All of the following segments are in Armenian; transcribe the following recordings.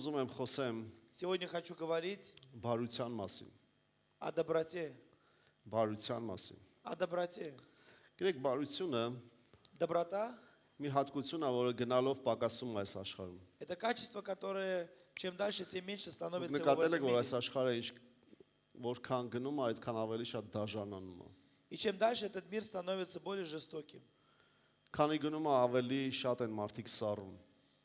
Ուզում եմ խոսեմ Сегодня хочу говорить բարության մասին, о доброте. բարության մասին։ О доброте. Գիտեք, բարությունը Доброта մի հատկություն է, որը գնալով պակասում է այս աշխարհում։ – это качество, которое чем дальше, тем меньше становится в Նկատել этом եք, որ այս мире. աշխարհը որքան գնում է, այդքան ավելի շատ դաժանանում է։ И чем дальше этот мир становится более жестоким. Քանի գնում է, ավելի շատ են մարդիկ սառում։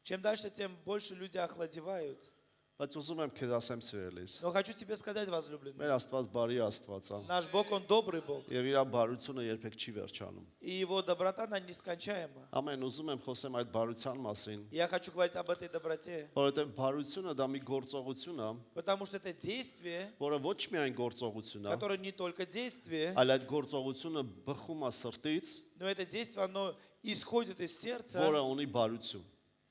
Чем дальше, тем больше люди охладевают. Բայց ուզում եմ քեզ ասեմ, սիրելիս, Но хочу тебе сказать, возлюбленный, մեր Աստված բարի Աստված է, наш Бог, Он добрый Бог. եւ իր բարությունը երբեք չի վերջանում։ И Его доброта, она нескончаема. Ամեն ուզում եմ խոսեմ այդ բարության մասին, Я хочу говорить об этой доброте, որովհետեւ բարությունը դա մի գործողություն է, потому что это действие, որը ոչ միայն գործողություն է, которое не только действие, այլ այդ գործողությունը բխում է սրտից, но это действие, оно исходит из сердца, որը ունի բարություն,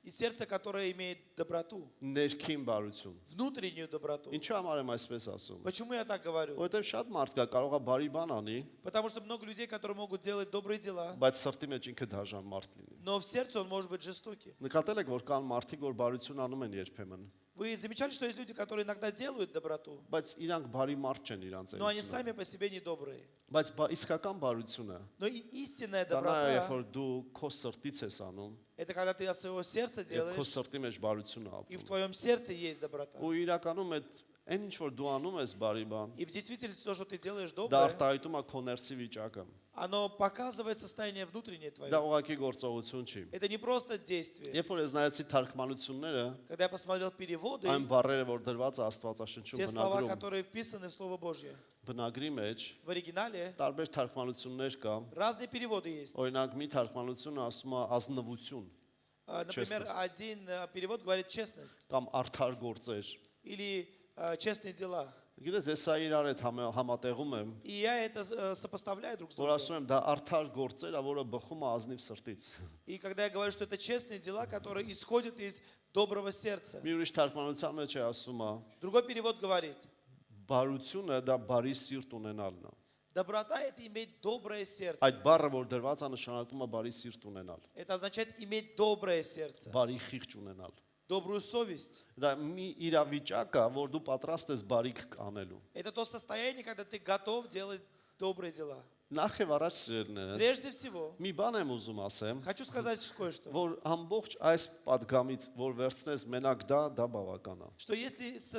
из сердца, которое имеет доброту, ներքին բարություն։ внутреннюю доброту. Ինչու համար եմ այսպես ասում։ Почему я так говорю? Որովհետեւ շատ մարդ կա կարող է բարի բան անի, Потому что много людей, которые могут делать добрые дела, բայց սրտի մեջ ինքը դաժան մարդ լինի։ но в сердце он может быть жестокий. Նկատել եք, որ կան մարդիկ, որ բարություն անում են երբեմն, Вы замечали, что есть люди, которые иногда делают доброту, բայց իրանք բարի մարդ չեն իրանց но они էլիսին։ сами по себе не добрые. Բայց իսկական բարությունը Но и истинная դա նա է, երբ доброта որ дու քո սրտից ես անում, – это когда ты от своего сердца եւ քո делаешь, սրտի մեջ բարությունը и в ապրում։ твоем сердце есть доброта. Ու իրականում այն ինչ որ դու անում ես բարի բան, И в действительности то, что ты делаешь դա доброе, արտահայտում է քո ներսի վիճակը։ оно показывает состояние внутреннее Դա твое. ուղղակի գործողություն չի։ Это не просто действие. Երբ որ ես նայեցի թարգմանությունները, Когда я посмотрел переводы, այն բառերը, որ դրված է Աստվածաշնչում те слова, բնագրում, которые вписаны в Слово Божье, բնագրի մեջ в оригинале տարբեր թարգմանություններ կա։ разные переводы есть. Օրինակ մի թարգմանությունը ասում է ազնվություն Например, честность. один перевод говорит честность կամ արդար գործեր։ или честные дела. Գիտես, ես սա իրար հետ համատեղում եմ, И я это сопоставляю друг с որ другом. ասում եմ դա արդար գործեր, որը բխում է ազնիվ срտից։ И когда я говорю, что это честные дела, которые исходят из доброго сердца. Մի ուրիշ թարգմանության մեջ է ասում է, Другой перевод говорит, բարությունը դա բարի սիրտ ունենալն է։ доброта – это иметь доброе сердце. Այդ բառը, որ դրված է, նշանակում է բարի սիրտ ունենալ, Это означает иметь доброе сердце, բարի խիղճ ունենալ։ добрую совесть. Դա մի իրավիճակ է, որ դու պատրաստ ես բարիք անելու։ Это то состояние, когда ты готов делать добрые дела. Նախ եւ առաջ սիրելիներս, Прежде всего, մի բան եմ ուզում ասեմ, хочу сказать кое-что. որ ամբողջ այս падգամից, որ վերցնես մենակ դա բավական է։ Что если со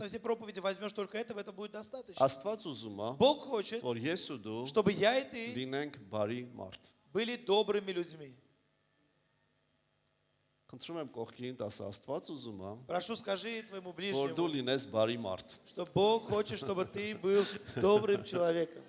всей проповеди возьмешь только этого, это будет достаточно. Աստված ուզում է, Бог хочет, որ ես ու դու чтобы я и ты լինենք բարի մարդ։ были добрыми людьми. Խնդրում եմ կողքին տաս Աստված ուզում է, Прошу, скажи твоему որ դու ближнему, լինես բարի մարդ։ что Бог хочет, чтобы ты был добрым человеком.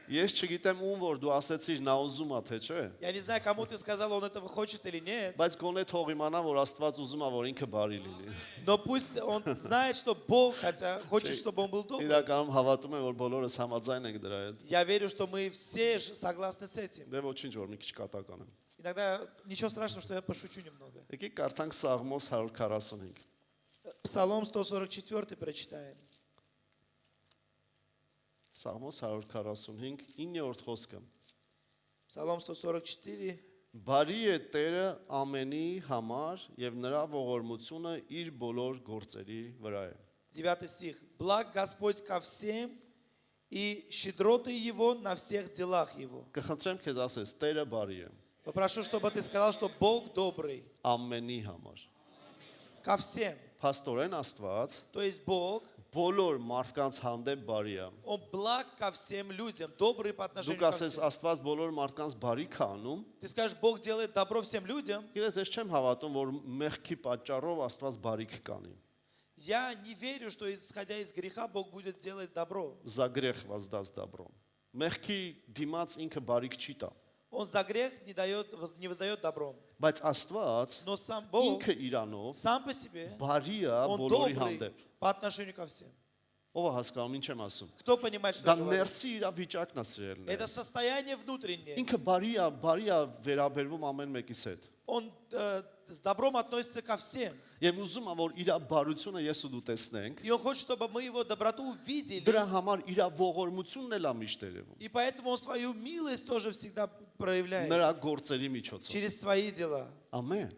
Ես չգիտեմ ում որ դու ասեցիր նա ուզում է թե չէ, Я не знаю, кому ты сказал, он этого хочет или нет, բայց գոնե թող իմանա, որ Աստված ուզում է, որ ինքը բարի լինի։ но пусть он знает, что Бог хотя хочет, чтобы он был добрым. Իրականում հավատում եմ, որ բոլորս համաձայն ենք դրա հետ։ Я верю, что мы все согласны с этим. Դե ոչինչ որ մի քիչ կատական եմ։ Иногда ничего страшного, что я пошучу немного. Եկեք կարդանք Սաղմոս 145։ Псалом 144 прочитаем. Սաղմոս 145 9-րդ խոսքը։ Псалом 144. Բարի է Տերը ամենի համար եւ նրա ողորմությունը իր բոլոր գործերի վրա է։ 9 стих. Благ Господь ко всем, и щедроты Его на всех делах Его. Կխնդրեմ քեզ ասես Տերը բարի է Попрошу, чтобы ты сказал, что Бог добрый ամենի համար։ ко всем. Փաստորեն Աստված То есть Бог, բոլոր մարդկանց հանդեպ բարի է։ Он благ ко всем людям, добрый по отношению Դուք ко ասես всем. Աստված բոլոր մարդկանց բարիք է անում, Ты скажешь, Бог делает добро всем людям. ես չեմ հավատում, որ մեղքի պատճառով Աստված բարիք կանի։ Я не верю, что исходя из греха Бог будет делать добро. За грех воздаст добро։ Մեղքի դիմաց ինքը բարիք չի տա։ Он за грех не воздает добром. Բայց Աստված Но сам Бог, ինքը իրանով сам по себе, բարի է Он բոլորի добрый հանդեպ։ по отношению ко всем. Ով է հասկանում ինչ եմ ասում։ Кто понимает, что Դա я говорю? ներսի իրավիճակն է սիրելն։ Это состояние внутреннее. Ինքը բարի է վերաբերվում ամեն մեկիս հետ։ Он с добром относится ко всем. Եվ ուզում եմ որ իր բարությունը ես ու դու տեսնենք։ И Он хочет, чтобы мы Его доброту увидели. Դրա համար իր ողորմությունն էլ է միշտ երևում։ И поэтому Он свою милость тоже всегда проявляет. Նրա գործերի միջոցով։ Через свои дела. Ամեն։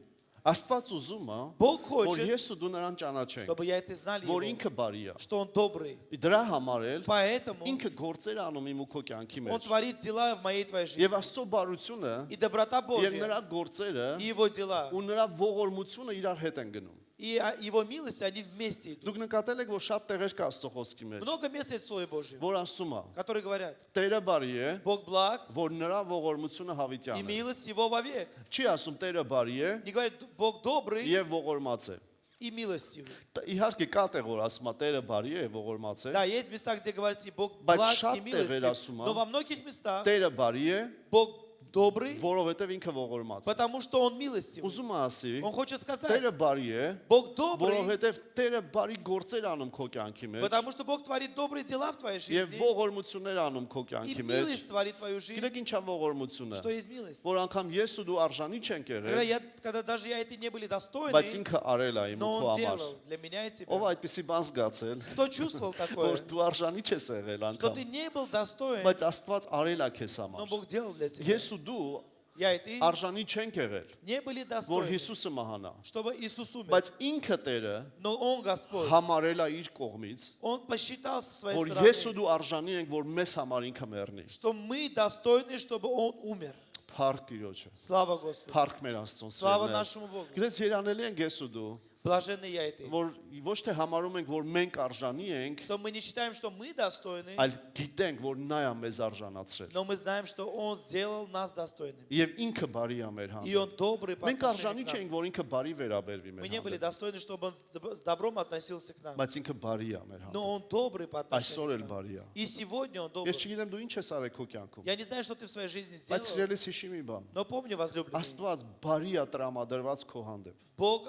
Աստված ուզում է, Бог որ хочет, ես ու դու նրան ճանաչենք, чтобы я это знали որ его, ինքը բարի է։ что он добрый. Դրա համար էլ Поэтому ինքը գործեր անում իմ ու քո կյանքի он մեջ։ творит дела в моей твоей Եվ жизни. Աստծո барությունը И доброта եւ Божья, նրա գործերը и его дела, ու նրա ողորմությունը իրար հետ են գնում։ и его милости, они вместе идут. Դուք նկատել եք, որ շատ տեղեր կա Աստծո խոսքի մեջ, Много мест есть в Слове Божьем, որ ասում է. которые говорят, Տերը բարի է, Бог благ, որ նրա ողորմությունը и հավիտյան է։ милость его вовек. Չի ասում Տերը բարի է Не говорит, Бог добрый եւ ողորմած է։ и милостивый. Իհարկե կա տեղ, որ ասում է Տերը բարի է, ողորմած է, Да, есть места, где говорится, и Бог Բայց благ շատ и տեղեր милостив. ասում է, Но во многих местах Տերը բարի է, Бог добрый, որովհետեւ ինքը ողորմած է։ потому что Он милостивый. Ուզում է ասի, Он хочет сказать, Տերը բարի է, Бог добрый, որովհետեւ Տերը բարի գործեր անում քո կյանքի մեջ потому что Бог творит добрые дела в твоей եւ жизни, ողորմություններ անում քո и կյանքի մեջ։ милость творит твою жизнь. Գիտեք ինչա ողորմությունը, Что есть милость? որ անգամ ես ու դու արժանի չենք Когда, եղել, когда даже я эти не были բայց достойны, ինքը արել է իմ ու но քո Он համար։ делал для меня и Ով тебя. այդպեսի բան զգացել, Кто чувствовал такое? որ դու արժանի չես եղել Что անգամ, ты не был достоин, բայց Աստված արել է քեզ но համար։ Бог делал для тебя. Ես ու դու Я и ты արժանի չենք եղել, не были որ достойны, Հիսուսը մահանա, чтобы Иисус умер. բայց ինքը Տերը Но Он Господь. համարել է իր կողմից, Он посчитал со своей որ ես ու стороны, դու արժանի ենք, որ մեզ համար ինքը մեռնի։ что мы достойны, чтобы Он умер. Փառք Տիրոջը, Слава Господу. փառք մեր Աստծուն։ Слава սիրելիներ։ нашему Богу. Գիտես երանելի ենք ես ու դու, Блаженны я и ты. որ ոչ թե համարում ենք, որ մենք արժանի ենք, Что мы не считаем, что мы достойны, այլ գիտենք, որ նա է մեզ արժանացրել։ но мы знаем, что Он сделал нас достойными. Եվ ինքը բարի է մեր И հանդեպ։ Он добрый по Մենք արժանի отношению к нам. չենք, որ ինքը բարի վերաբերվի Мы մեր не были հանդեպ, достойны, чтобы Он с добром относился к нам. բայց ինքը բարի է մեր Но հանդեպ։ Он добрый по Այսօր отношению էլ к нам. բարի է։ И сегодня Он Ես добрый. չգիտեմ դու ինչ ես արել քո կյանքում, Я не знаю, что ты в своей жизни բայց сделал, սիրելիս հիշի մի բան։ но помни, возлюбленный, Աստված բարի է տրամադրված քո հանդեպ։ Бог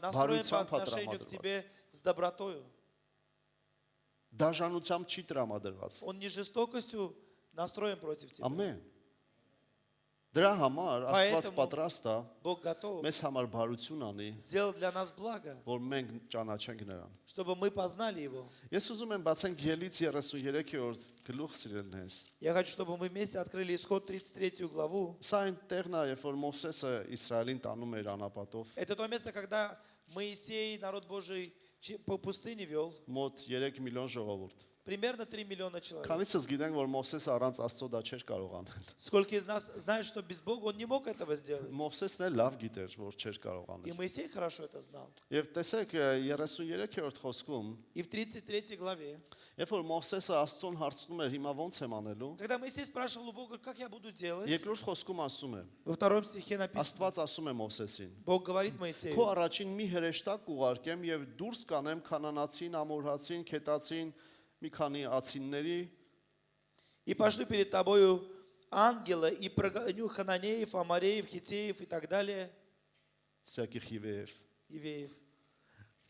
настроен по Բարությամբ отношению к պատրամադրված։ тебе с добротою. Դաժանությամբ չի տրամադրված։ Он не жестокостью настроен против тебя. Ամեն։ Դրա համար Աստված Поэтому պատրաստ է Бог готов մեզ համար բարություն անի, сделать для нас благо, որ մենք ճանաչենք նրան։ чтобы мы познали Его. Ես ուզում եմ բացենք Ելից 33-րդ գլուխ սիրելնես։ Я хочу, чтобы мы вместе открыли Исход 33 главу. Սա այն տեղն է, երբ որ Մովսեսը Իսրայելին տանում էր անապատով, Это то место, когда Моисей, народ Божий, по пустыне вел. մոտ 3 միլիոն ժողովուրդ։ Примерно 3 миллиона человек. Քանիսս գիտենք, որ Մովսեսը առանց Աստծո դա չէր կարող անել։ Сколько из нас знают, что без Бога он не мог этого сделать? Մովսեսն էլ лավ գիտեր, որ չէր կարող И անել։ Моисей хорошо это знал. Եվ տեսեք 33-րդ խոսքում, И в 33 главе, երբ որ Մովսեսը Աստծուն հարցնում էր, հիմա ո՞նց եմ անելու, когда Моисей спрашивал у Бога, как я буду делать, երկրորդ խոսքում ասում է, во втором стихе написано, Աստված ասում է Մովսեսին. Бог говорит Моисею, Քո առաջին մի հրեշտակ կուղարկեմ եւ դուրս կանեմ կանանացին, ամորհացին, քետացին, մի քանի ացինների и пошлю перед тобою ангела и прогоню хананеев, амареев, хитеев и так далее, всякий խիվեև։ евеев.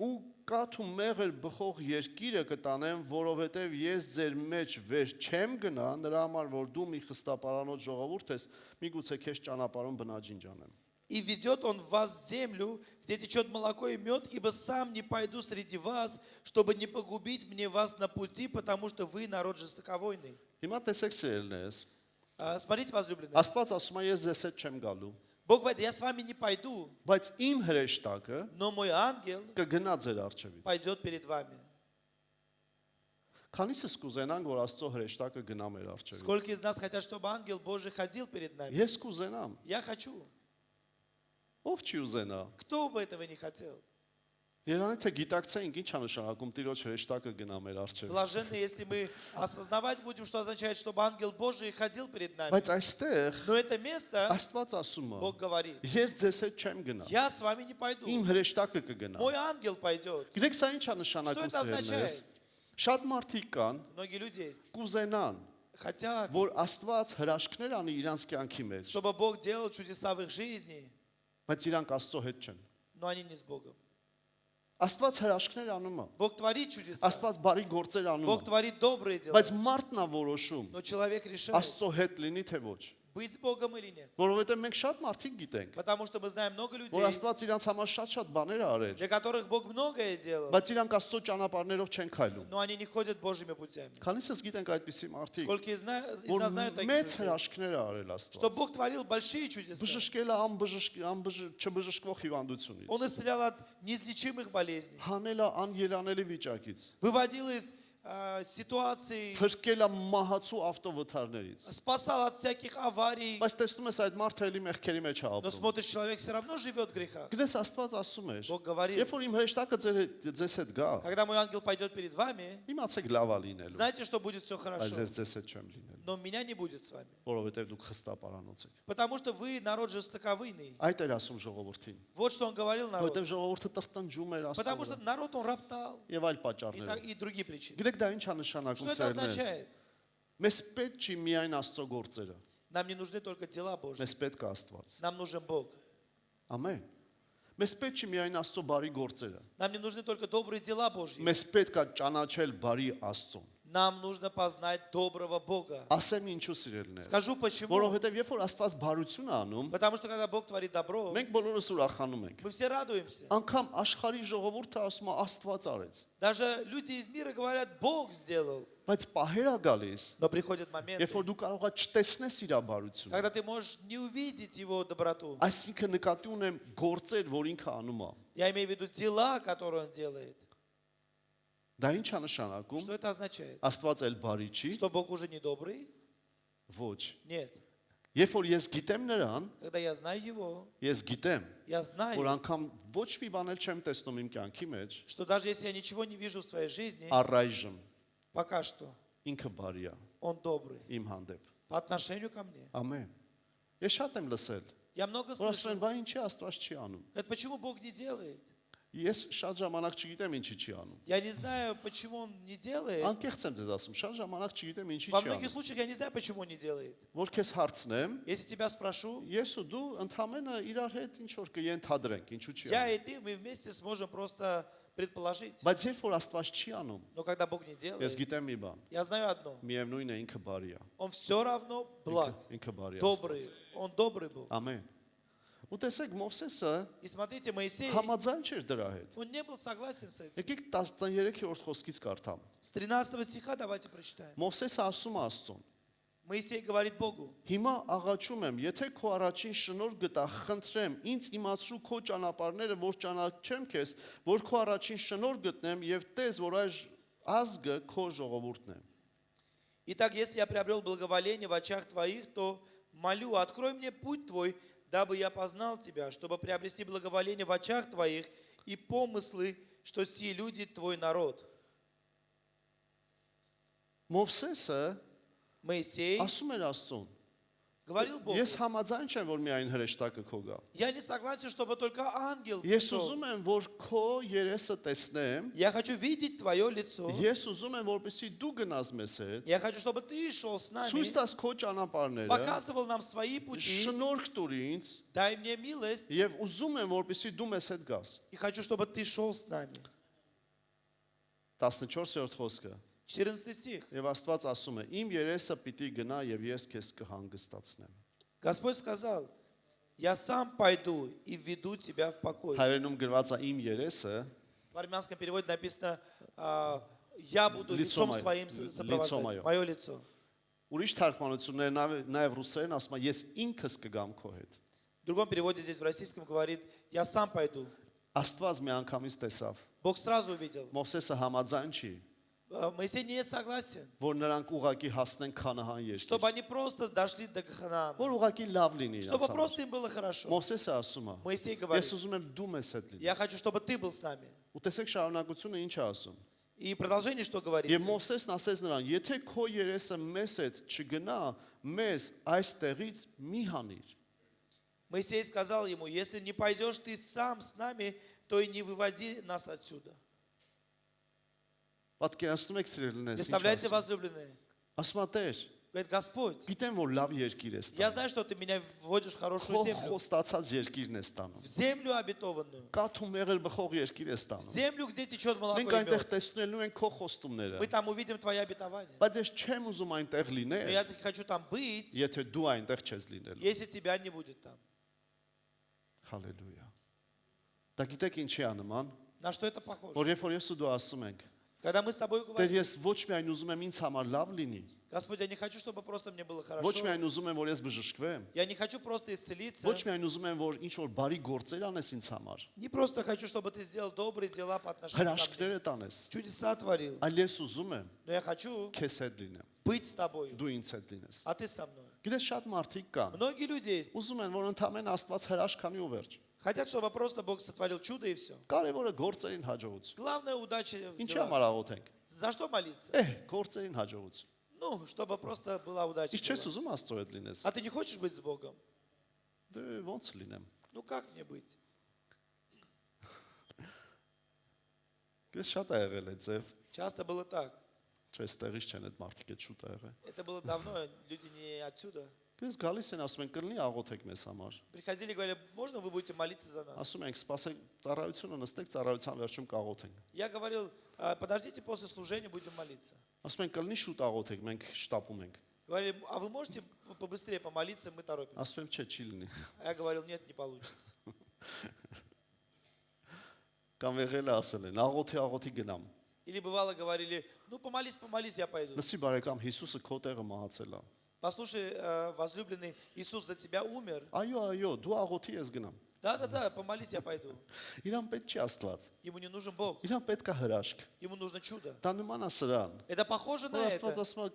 Ու կաթ ու մեղր բխող երկիրը կտանեմ, որովհետև ես ձեր մեջ վեր չեմ գնա, նրա համար որ դու մի խստապարանոց ժողովուրդ ես, միգուցե քեզ ճանապարհում բնաջինջ անեմ։ И ведет он вас в землю, где течет молоко и мед, ибо сам не пойду среди вас, чтобы не погубить мне вас на пути, потому что вы народ жестоковойный. Հիմա տեսեք սիրելիներս, Смотрите, возлюбленные, Աստված ասում է ես ձեզ հետ չեմ գալու, Бог говорит, я с вами не пойду, բայց իմ հրեշտակը но мой ангел կգնա ձեր առջևից։ пойдет перед вами. Քանիսս կուզենանք, որ Աստծո հրեշտակը գնա մեր առջևից։ Сколько из нас хотят, чтобы ангел Божий ходил перед нами? Ես կուզենամ, Я хочу. ով չի ուզենա։ Кто бы этого не хотел? Երանի թե գիտակցեինք ինչ է նշանակում Տիրոջ հրեշտակը գնա մեր առջևից։ Блаженны, если мы осознавать будем, что означает, чтобы ангел Божий ходил перед нами. Բայց այստեղ Но это место, Աստված ասում է. Бог говорит, Ես ձեզ հետ չեմ գնա։ я с вами не пойду. Իմ հրեշտակը կգնա։ Мой ангел пойдет. Գիտեք սա ինչ է Что նշանակում это սիրելիներս։ означает? Շատ մարդիկ կան, Многие люди есть. կուզենան, Хотят, որ Աստված հրաշքներ անի իրանց կյանքի մեջ, чтобы Бог делал чудеса в их жизни, բայց իրանք Աստծո հետ չեն։ но они не с Богом. Աստված հրաշքներ անում է։ Бог творит чудеса. Աստված բարի գործեր անում Бог է։ творит добрые дела. Բայց մարդն է որոշում Но человек решает, Աստծո հետ լինի թե ոչ։ быть с Богом или нет. Որովհետև մենք շատ մարդիկ գիտենք, Потому что мы знаем много людей, որ Աստված իրանց համար շատ բաներ է արել, для которых Бог многое делал, բայց իրանք Աստծո ճանապարհներով չեն քայլում։ но они не ходят Божьими путями. Քանիսս գիտենք այդպիսի մարդիկ, Сколько из нас որ знают таких մեծ людей, հրաշքներ է արել что Աստված։ Бог творил большие чудеса. Բժշկել է չբժշկվող հիվանդությունից, Он исцелял от неизлечимых болезней, հանել է անելանելի վիճակից, выводил из ситуаций, փրկել է մահացու ավտովթարներից։ спасал от всяких аварий. Բայց տեսնում ես այդ մարդը էլի մեղքերի մեջ է Но ապրում։ смотришь, человек все равно живет в грехах. Գիտես Աստված ասում էր, Бог говорит, երբ որ իմ հրեշտակը ձեզ հետ գա, когда мой ангел пойдет перед вами, իմացեք լավ է լինելու, знаете, что будет все բայց хорошо. ձեզ հետ չեմ լինելու, Но меня не будет с вами. որովհետև դուք խստապարանոց եք։ Потому что вы народ жестоковыйный. Այդ էր ասում ժողովրդին, Вот что он говорил народу. որովհետև ժողովուրդը տրտնջում էր Потому Աստծո что վրա народ он роптал. եւ այլ И, պատճառներով։ и другие причины. Գիտեք դա ինչ է նշանակում Что это սերներս։ означает? Մեզ պետք չի միայն Աստծո գործերը, Нам не нужны только дела Божьи. մեզ պետք է Աստված։ Нам нужен Бог. Ամեն։ Մեզ պետք չի միայն Աստծո բարի գործերը, Нам не нужны только добрые дела Божьи. մեզ պետք է ճանաչել բարի Աստծուն։ Нам нужно познать доброго Бога. Ասեմ ինչու սիրելիներ։ Скажу почему. Որովհետև երբ որ Աստված բարություն է անում, Потому что когда Бог творит добро, մենք բոլորս ուրախանում ենք։ мы все радуемся. Անկամ աշխարհի ժողովուրդը ասում է Աստված արեց, Даже люди из мира говорят, Бог сделал. բայց պահեր է գալիս, Но приходят моменты, երբ որ դու կարող ես չտեսնես իր բարությունը։ когда ты можешь не увидеть его доброту. Այսինքն նկատի ունեմ գործեր, որ ինքը անում է։ Я имею в виду дела, которые он делает. Դա ինչ է նշանակում։ Что это означает? Աստված էլ բարի չի։ Что Бог уже не добрый? Ոչ։ Нет. Երբ որ ես գիտեմ նրան, Когда я знаю его, ես գիտեմ, я որ знаю, անգամ ոչ մի բան էլ չեմ տեսնում իմ կյանքի մեջ, что даже если я ничего не вижу в своей жизни, առայժմ пока что ինքը բարի է он добрый իմ հանդեպ։ по отношению ко мне. Ամեն։ Ես շատ եմ լսել, Я много որ ասում слышал. են, «Բա ինչի Աստված չի անում»։ Это почему Бог не делает? Ես շատ ժամանակ չգիտեմ ինչի չի անում։ Я не знаю, почему он не делает. Անկեղծ եմ ձեզ ասում, շատ ժամանակ չգիտեմ ինչի Во չի многих անում։ случаях я не знаю, почему он не делает. Որ քեզ հարցնեմ, Если тебя спрошу, ես ու դու ընդհանրապես իրար հետ ինչ որ կենթադրենք, ինչու չի я անում։ и ты, мы вместе сможем просто предположить. Բայց երբ որ Աստված չի անում, Но когда Бог не ես делает, գիտեմ մի բան, я знаю одно. միևնույն է ինքը բարի է։ Он все равно благ, Ինքը բարի է։ добрый. Он добрый был. Ամեն։ Ու տեսեք Մովսեսը И смотрите, Моисей, համաձայն չէր դրա հետ։ он не был согласен с этим. Եկեք 13-րդ խոսքից կարդամ։ С 13 стиха давайте прочитаем. Մովսեսը ասում է Աստծուն. Моисей говорит Богу, Հիմա աղաչում եմ, եթե քո առաջին շնորհ գտա, խնդրեմ, ինձ իմացրու քո ճանապարհները, որ ճանաչեմ քեզ, որ քո առաջին շնորհ գտնեմ եւ տես, որ այս ազգը քո ժողովուրդն է։ итак, если я приобрел благоволение в очах твоих, то молю, открой мне путь твой, дабы я познал тебя, чтобы приобрести благоволение в очах твоих и помыслы, что сии люди твой народ. Մովսեսը Моисей ասում էր Աստծուն. говорил Богу, Ես համաձայն չեմ, որ միայն հրեշտակը քո գա։ я не согласен, чтобы только ангел Ես пришел. ուզում եմ, որ քո երեսը տեսնեմ։ Я хочу видеть твое лицо. Ես ուզում եմ, որպեսզի дու գնաս մեզ հետ։ Я хочу, чтобы ты шел с нами, Ցույց տաս քո ճանապարհները։ показывал нам свои пути. Շնորհք տուր ինձ Дай мне милость. եւ ուզում եմ, որպեսզի դու մեզ հետ գաս։ И хочу, чтобы ты шел с нами. 14-րդ խոսքը։ 14 стих. Եվ Աստված ասում է. Իմ երեսը պիտի գնա եւ ես քեզ կհանգստացնեմ։ Господь сказал, я сам пойду и веду тебя в покой. Հայերենում գրված է իմ երեսը, В армянском переводе написано, я буду лицом Лицом своим лицом сопровождать. мое. Мое лицо. ուրիշ թարգմանություններ նաեւ ռուսերեն ասում է ես ինքս կգամ քո հետ։ В другом переводе здесь в российском говорит, я сам пойду. Աստված մի անգամից տեսավ։ Бог сразу увидел. Մովսեսը համաձայն չի, Моисей не согласен, որ նրանք ուղակի հասնեն Քանահան երկիր։ чтобы они просто дошли до Ханаана. Որ ուղակի լավ լինի Чтобы իրաց համար։ просто им было хорошо. Մովսեսը ասում է. Моисей говорит, Ես ուզում եմ դու մեզ հետ լինես։ я хочу, чтобы ты был с нами. Ու տեսեք շարունակությունը ինչ է ասում։ И продолжение, что Եվ говорится. Մովսեսն ասեց նրան. Եթե քո երեսը մեզ հետ չգնա, մեզ այստեղից մի հանիր։ Моисей сказал ему, если не пойдешь ты сам с нами, то и не выводи нас отсюда. Պատկերացնում եք սիրելիներս։ Представляете, возлюбленные? Ասում է Տեր, Говорит, Господь, Գիտեմ, որ լավ երկիր ես я տանում։ знаю, что ты меня вводишь в хорошую Քո землю. խոստացած երկիրն ես տանում։ В землю обетованную. Կաթու մեղր բխող երկիր ես В տանում։ землю, где течет молоко Մենք и այնտեղ мед. տեսնելու ենք քո խոստումները, Мы там увидим твои обетования. բայց ես չեմ ուզում այնտեղ Но լինել, я хочу там быть, եթե դու այնտեղ չես լինելու։ если тебя не будет там. Հալելույա։ Դա գիտեք ինչի է նման, На что это похоже? որ երբ որ ես ու դու ասում ենք, Когда мы с тобой Տեր говорим, ես ոչ միայն ուզում եմ ինձ համար лав լինի, Господь, я не хочу, чтобы просто мне было ոչ хорошо. միայն ուզում եմ որ ես բժշկվեմ, Я не хочу просто исцелиться. ոչ միայն ուզում եմ որ ինչ որ բարի գործեր անես ինձ համար, Не просто хочу, чтобы ты сделал добрые дела по отношению ко мне. հրաշքները տանես, Чудеса творил. այլ ես ուզում եմ Но я хочу քեզ հետ լինեմ, быть с тобой, դու ինձ հետ լինես։ а ты со мной. Գիտես շատ մարդիկ կան, Многие люди есть. ուզում են որ ընդամենը Աստված հրաշք անի ու վերջ։ Хотят, чтобы просто Бог сотворил чудо и все. Կարևորը գործերին հաջողություն։ Главное удача в Ինչի делах. համար աղոթենք։ За что молиться? Գործերին հաջողություն։ Ну, чтобы просто была удача. в Իսկ չես делах. ուզում Աստծո հետ լինես։ А ты не хочешь быть с Богом? Դե ո՞նց լինեմ։ Ну как мне быть? Ես շատ ա եղել այդ ձև, Часто было так. չէ, ստեղից չեն այդ մարդիկ այդ շուտ ա եղել։ Это было давно, люди не отсюда. Ես գալիս են ասում են կլինի աղոթեք մեզ համար։ Приходили и говорили, можно вы будете молиться за нас? Ասում ենք սպասեք ծառայությունը նստեք ծառայության վերջում կաղոթենք։ Я говорил, подождите после служения, будем молиться. Ասում են կլինի շուտ աղոթեք, մենք շտապում ենք։ Говорили, а вы можете побыстрее помолиться, мы торопимся. Ասում եմ չէ, չի լինի։ А я говорил, нет, не получится. Կամ եղել է ասել են, աղոթի գնամ։ Или бывало говорили, ну помолись, помолись, я пойду. Լսի բարեկամ, Հիսուսը քո տեղը մահացել է։ Послушай, возлюбленный, Иисус за тебя умер. Այո, դու աղոթի ես գնամ։ Да, помолись, я пойду. Իրան պետք չի Աստված։ Ему не нужен Бог, Իրան պետք է հրաշք։ ему нужно чудо. Դա նման է սրան։ Это похоже на Որ Աստված это. ասում է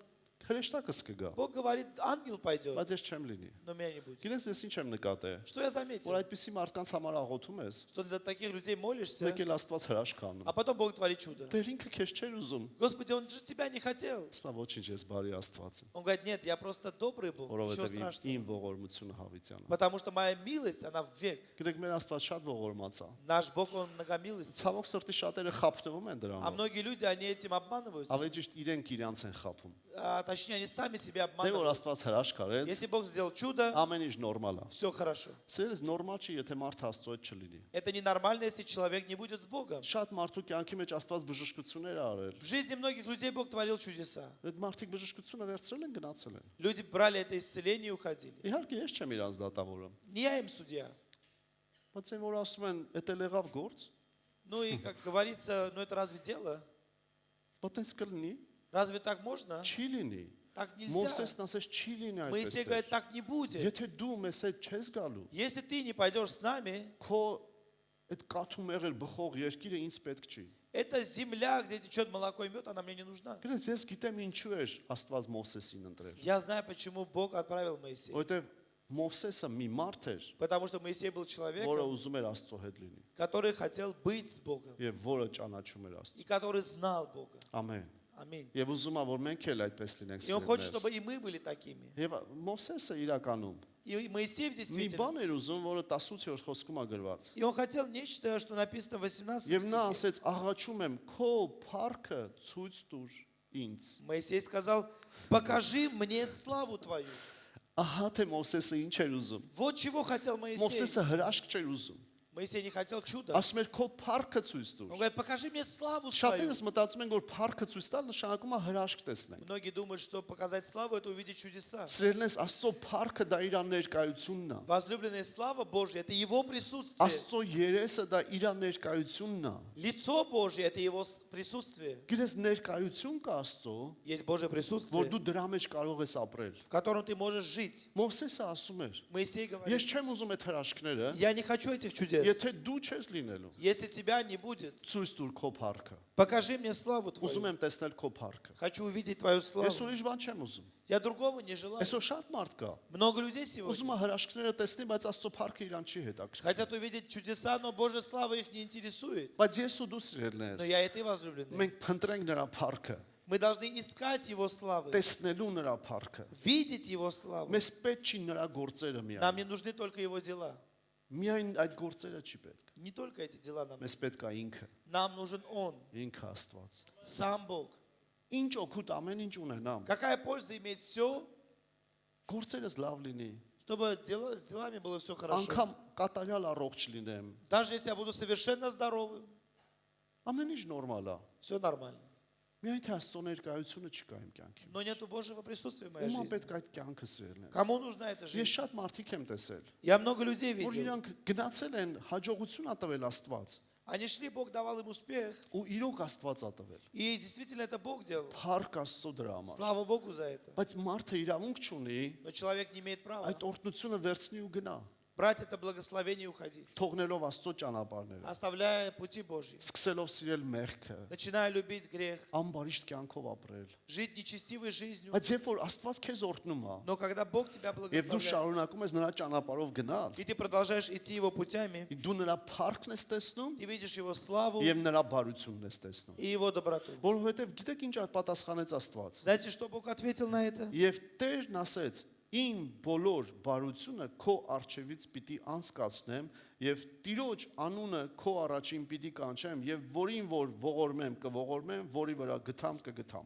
հրեշտակս կգա, Бог говорит, ангел пойдет, բայց ես չեմ լինի։ но меня не будет. Գիտես ես ինչ եմ նկատել։ Что я заметил? Որ այդպիսի մարդկանց համար աղոթում ես, Что для таких людей молишься, մեկ էլ Աստված հրաշք անում։ а потом Бог творит чудо. Դեր ինքը քեզ չէր ուզում։ Господи, он же тебя не хотел. Ասում է ոչինչ, ես բարի Աստված եմ, Он говорит, нет, я просто добрый был, ничего որովհետև страшного. իմ ողորմությունը հավիտյան է։ Потому что моя милость, она в век. Գիտեք, մեր Աստված շատ ողորմած է։ Наш Бог, он многомилостив. Ցավոք сорտի շատերը խափտվում են А դրանով։ многие люди, они этим обманываются. Ավելի ճիշտ իրենք իրանց են խափում։ Точнее, они сами себя Դե որ обманывают. Աստված հրաշք արեց, Если Бог сделал чудо, ամեն ինչ նորմալ է։ все хорошо. Սերս նորմալ չի, եթե մարդը Աստծո հետ չլինի։ Это ненормально, если человек не будет с Богом. Շատ մարդու կյանքի մեջ Աստված բժշկություններ ա արել։ В жизни многих людей Бог творил чудеса. Այդ մարդիկ բժշկությունը վերցրել են, գնացել են։ Люди брали это исцеление и уходили. Իհարկե ես չեմ իրանց դատավորում, Не я им судья. բայց այն որ ասում են, «Էդ էլ եղավ գործ», Ну и, как говорится, ну это разве дело? բայց այս կլինի, Разве так можно? չի լինի։ Так нельзя. Մովսեսն ասեց, չի լինի Моисей говорит, այդպես։ так не будет. Եթե դու մեզ հետ չես գալու, Если ты не пойдешь с нами, քո այդ կաթում եղել բխող երկիրը ինձ պետք չի։ эта земля, где течет молоко и мед, она мне не нужна. Գիտես, ես գիտեմ ինչու էր Աստված Մովսեսին ընտրել։ Я знаю, почему Бог отправил Моисея. Որովհետև Մովսեսը մի մարդ էր, Потому что Моисей был որը человеком, ուզում էր Աստծո հետ լինի который хотел быть с Богом եւ որը ճանաչում էր Աստծո։ и который знал Бога. Ամեն։ Аминь. Եվ ուզում ա որ մենք էլ այդպես լինենք И он хочет, սիրելիներս։ чтобы и мы были такими. Եվ Մովսեսը իրականում И Моисей в մի բան էր действительности. ուզում, որը 18-րդ խոսքում ա գրված։ И он хотел нечто, что написано в 18 Եվ նա стихе. ասեց. «Աղաչում եմ, քո փառքը ցույց տուր ինձ»։ Моисей сказал, покажи мне славу твою. Ահա թե Մովսեսը ինչ էր ուզում։ Вот чего хотел Моисей. Մովսեսը հրաշք չէր ուզում։ Моисей не хотел чуда. Ասում էր քո փառքը ցույց Он տուր։ говорит, покажи мне славу свою. Շատերս մտածում են, որ փառքը ցույց տալ նշանակում է հրաշք տեսնել։ Многие думают, что показать славу – это увидеть чудеса. Սիրելիներս, Աստծո փառքը դա իր ներկայությունն է։ Возлюбленная слава Божья – это Его присутствие. Աստծո երեսը դա իր ներկայությունն է։ Лицо Божье – это Его присутствие. Գիտես ներկայություն կա Աստծո, Есть Божье որ присутствие, դու դրա մեջ կարող ես ապրել։ в котором ты можешь жить. Մովսեսը ասում էր. Моисей Ես говорит, չեմ ուզում այդ հրաշքները, я не хочу этих чудес. եթե դու չես լինելու։ Если тебя не будет, Ցույց տուր քո փառքը։ покажи мне славу Ուզում Твою. եմ տեսնել քո փառքը։ Хочу увидеть Твою Ես славу. ուրիշ բան չեմ ուզում։ Я другого не желаю. Այսօր շատ մարդ կա։ Много людей Ուզում сегодня է հրաշքները տեսնի, բայց Աստծո փառքը իրան չի հետաքրքրում։ хотят увидеть чудеса, но Божья слава их не интересует. Բայց ես ու դու Но սիրելնես, я и ты, возлюбленный. մենք փնտրենք նրա փառքը, Мы должны искать Его славы, տեսնելու նրա փառքը։ видеть Его славу. Մեզ պետք չի նրա գործերը Нам միայն։ не нужны только Его дела. Միայն այդ գործերը չի պետք։ Не только эти дела нам. Մեզ պետք է ինքը, Нам нужен Он, ինքը Աստված։ сам Бог. ինչ օգուտ ամեն ինչ ունենամ, Какая польза иметь все, գործերս լավ լինի, чтобы с делами было все хорошо. անգամ կատարյալ առողջ լինեմ, Даже если я буду совершенно здоровым, ամեն ինչ նորմալ է։ все нормально. Միայն թե Աստծո ներկայությունը չկա իմ կյանքում։ Но нету Божьего присутствия в моей Ումա жизни. պետք է այդ կյանքը սիրելն։ Кому нужна эта Ես жизнь? շատ մարդիկ եմ տեսել, Я много людей որ видел. իրանք գնացել են հաջողություն ա տվել Աստված, Они шли, Бог давал им успех. ու իրոք Աստված ա տվել։ И действительно это Бог делал. Փառք Աստծո դրա համար։ Слава Богу за это. Բայց մարդը իրավունք չունի Но человек не имеет права այդ օրհնությունը վերցնի ու գնա, брать это благословение и уходить, թողնելով Աստծո ճանապարհները, оставляя пути Божьи, սկսելով սիրել մեղքը, начиная любить грех, ամբարիշտ կյանքով ապրել։ жить нечестивой жизнью. Բայց երբ որ Աստված քեզ օրհնում է, Но когда Бог тебя եւ դու благословляет, շարունակում ես նրա ճանապարհով գնալ, и ты продолжаешь идти Его путями, դու նրա փառքն ես տեսնում ты видишь Его славу եւ նրա բարությունն ես տեսնում։ и Его доброту. Որովհետեւ գիտեք ինչ պատասխանեց Աստված։ Знаете, что Бог ответил на это? Եվ Տերն ասեց. Իմ բոլոր բարությունը քո արժևից պիտի անցկացնեմ եւ Տիրոջ անունը քո առաջին պիտի կանչեմ եւ որին որ ողորմեմ կողորմեմ, որի վրա գթամ կգթամ։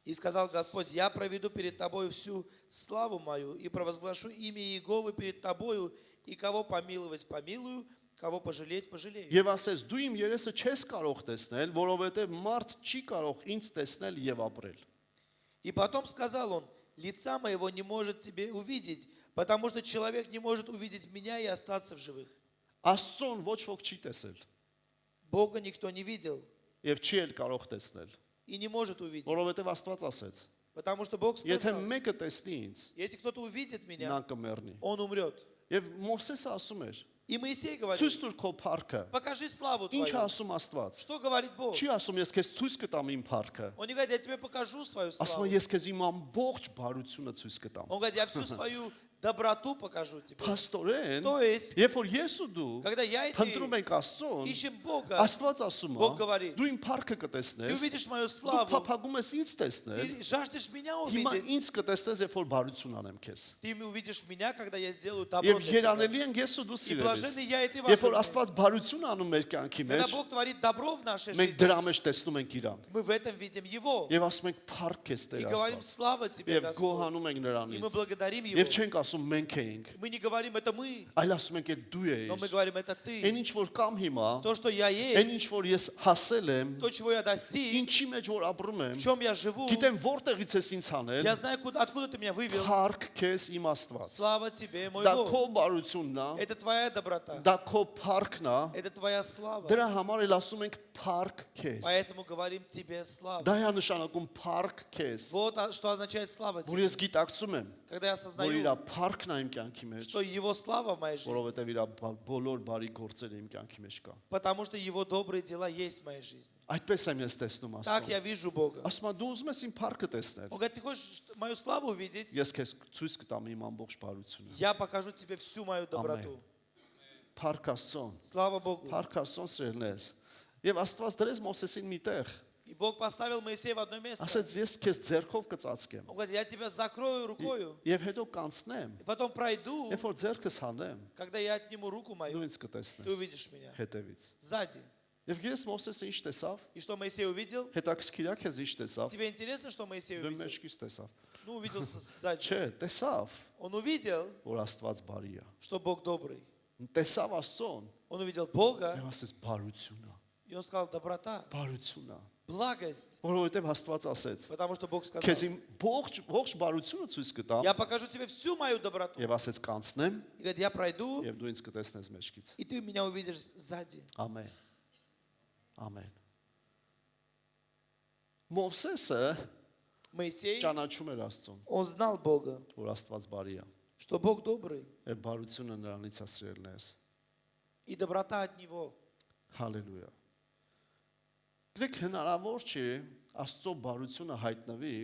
И сказал Господь: я проведу перед тобою всю славу мою и провозглашу имя Иеговы перед тобою, и кого помиловать помилую, кого пожалеть пожалею. Եվ ասես դու իմ երեսը չես կարող տեսնել, որովհետեւ մարդ չի կարող ինձ տեսնել եւ ապրել։ И потом сказал он: лица моего не может тебе увидеть, потому что человек не может увидеть меня и остаться в живых. Աստծուն ոչ ոք չի տեսել Бога никто не видел եւ չի էլ կարող տեսնել, и не может увидеть, որովհետեւ Աստված ասեց. потому что Бог Եթե сказал: մեկը տեսնի ինձ, если кто-то увидит նա меня, կմեռնի։ он умрет. Եվ Մովսեսը ասում էր. И Моисей говорит: Ցույց տուր քո փառքը։ покажи славу Ինչ твою. ասում Աստված։ Что говорит Бог? Չի ասում ես քեզ ցույց կտամ իմ փառքը։ Он не говорит: я тебе покажу свою Ասում славу. է ես քեզ իմ ամբողջ բարությունը ցույց կտամ։ Он говорит: я всю свою доброту покажу тебе. Փաստորեն, То есть, երբ որ ես ու դու когда я и փնտրում ты ենք Աստծուն, ищем Бога, Աստված ասում Бог է, говорит: դու իմ փառքը ты կտեսնես, увидишь мою դու славу, փափագում ես ինձ տեսնել, ты жаждешь меня հիմա увидеть, ինձ կտեսնես, երբ որ բարություն անեմ քեզ։ ты увидишь меня, когда я сделаю добро Եվ для тебя. երանելի ենք ես ու դու И սիրելիս։ блаженны я и ты Երբ որ возлюбленные. Աստված բարություն անում մեր կյանքի Когда մեջ, Бог творит добро в нашей մենք жизни, դրա մեջ տեսնում ենք Իրան։ мы в этом видим Его. Եվ ասում ենք փառք քեզ И Տեր говорим: Աստված։ слава тебе, Եվ Господь. գոհանում ենք И мы նրանից։ благодарим Եվ Его. չենք ասում մենք էինք, Мы не говорим: это мы, այլ ասում ենք էլ դու но мы ես։ говорим: это ты. Այն ինչ որ կամ հիմա, То, что я այն есть, ինչ որ ես հասել եմ, то, чего я достиг, ինչի մեջ որ ապրում եմ, в чем я живу, գիտեմ որտեղից ես ինձ հանել, я знаю, откуда ты меня вывел. փառք քեզ իմ Աստված։ Слава тебе, мой Դա Бог. քո բարությունն է, Это твоя доброта, դա քո փառքն է, это твоя слава. դրա համար էլ ասում ենք փառք քեզ։ Поэтому говорим тебе слава. Դա է нշանակում փառք քեզ, Вот что означает слава որ тебе. ես գիտակցում եմ, Когда я որ իր осознаю, փառքն է իմ կյանքի մեջ, что Его слава в моей жизни, որովհետև իր բոլոր բարի գործերը իմ կյանքի մեջ կա։ потому что Его добрые дела есть в моей жизни. Այդպես եմ ես տեսնում Так Աստծուն։ я вижу Бога. Ասում եմ դու ուզում ես իմ փառքը տեսնել։ Он говорит: ты хочешь мою славу увидеть? Ես քեզ ցույց կտամ իմ ամբողջ բարությունը։ Я покажу тебе всю мою доброту. Փառք Աստծուն։ Слава Богу. Փառք Աստծուն սիրելնես։ Եվ Աստված դրեց Մովսեսին մի տեղ։ И Бог поставил Моисея в одно место. Ասեց ես քեզ ձեռքով կծածկեմ։ Он говорит: я тебя закрою рукою, Եվ հետո կանցնեմ։ и потом пройду, Երբ որ ձեռքս հանեմ, когда я отниму руку դու мою, ինձ ты կտեսնես увидишь меня հետևից։ сзади. Եվ ես Մովսեսը ինչ տեսավ։ И что Моисей увидел? Հետաքրքիր է քեզ ինչ տեսավ։ Тебе интересно, что Моисей Դու увидел? մեջքից տեսավ։ Ну, увидел сзади. Չէ, տեսավ, Он увидел, որ Աստված բարի է։ что Бог добрый. Տեսավ Աստծուն, Он увидел Бога, եւ ասեց բարություն է, и он сказал: доброта, բարություն է։ благость, Որովհետև Աստված ասեց. потому что Бог сказал: Քեզ իմ ողջ բարությունը ցույց կտամ я покажу тебе всю мою доброту. եւ ասեց կանցնեմ И говорит: я пройду, եւ դու ինձ կտեսնես մեջքից։ и ты меня увидишь сзади. Ամեն։ Ամեն։ Մովսեսը Моисей, ճանաչում էր Աստծուն, он знал Бога, որ Աստված բարի է։ что Бог добрый, Եվ բարությունը նրանից է սիրելնես։ и доброта от Него. Հալելույա։ Դեք հնարավոր չի Աստծո բարությունը հայտնվի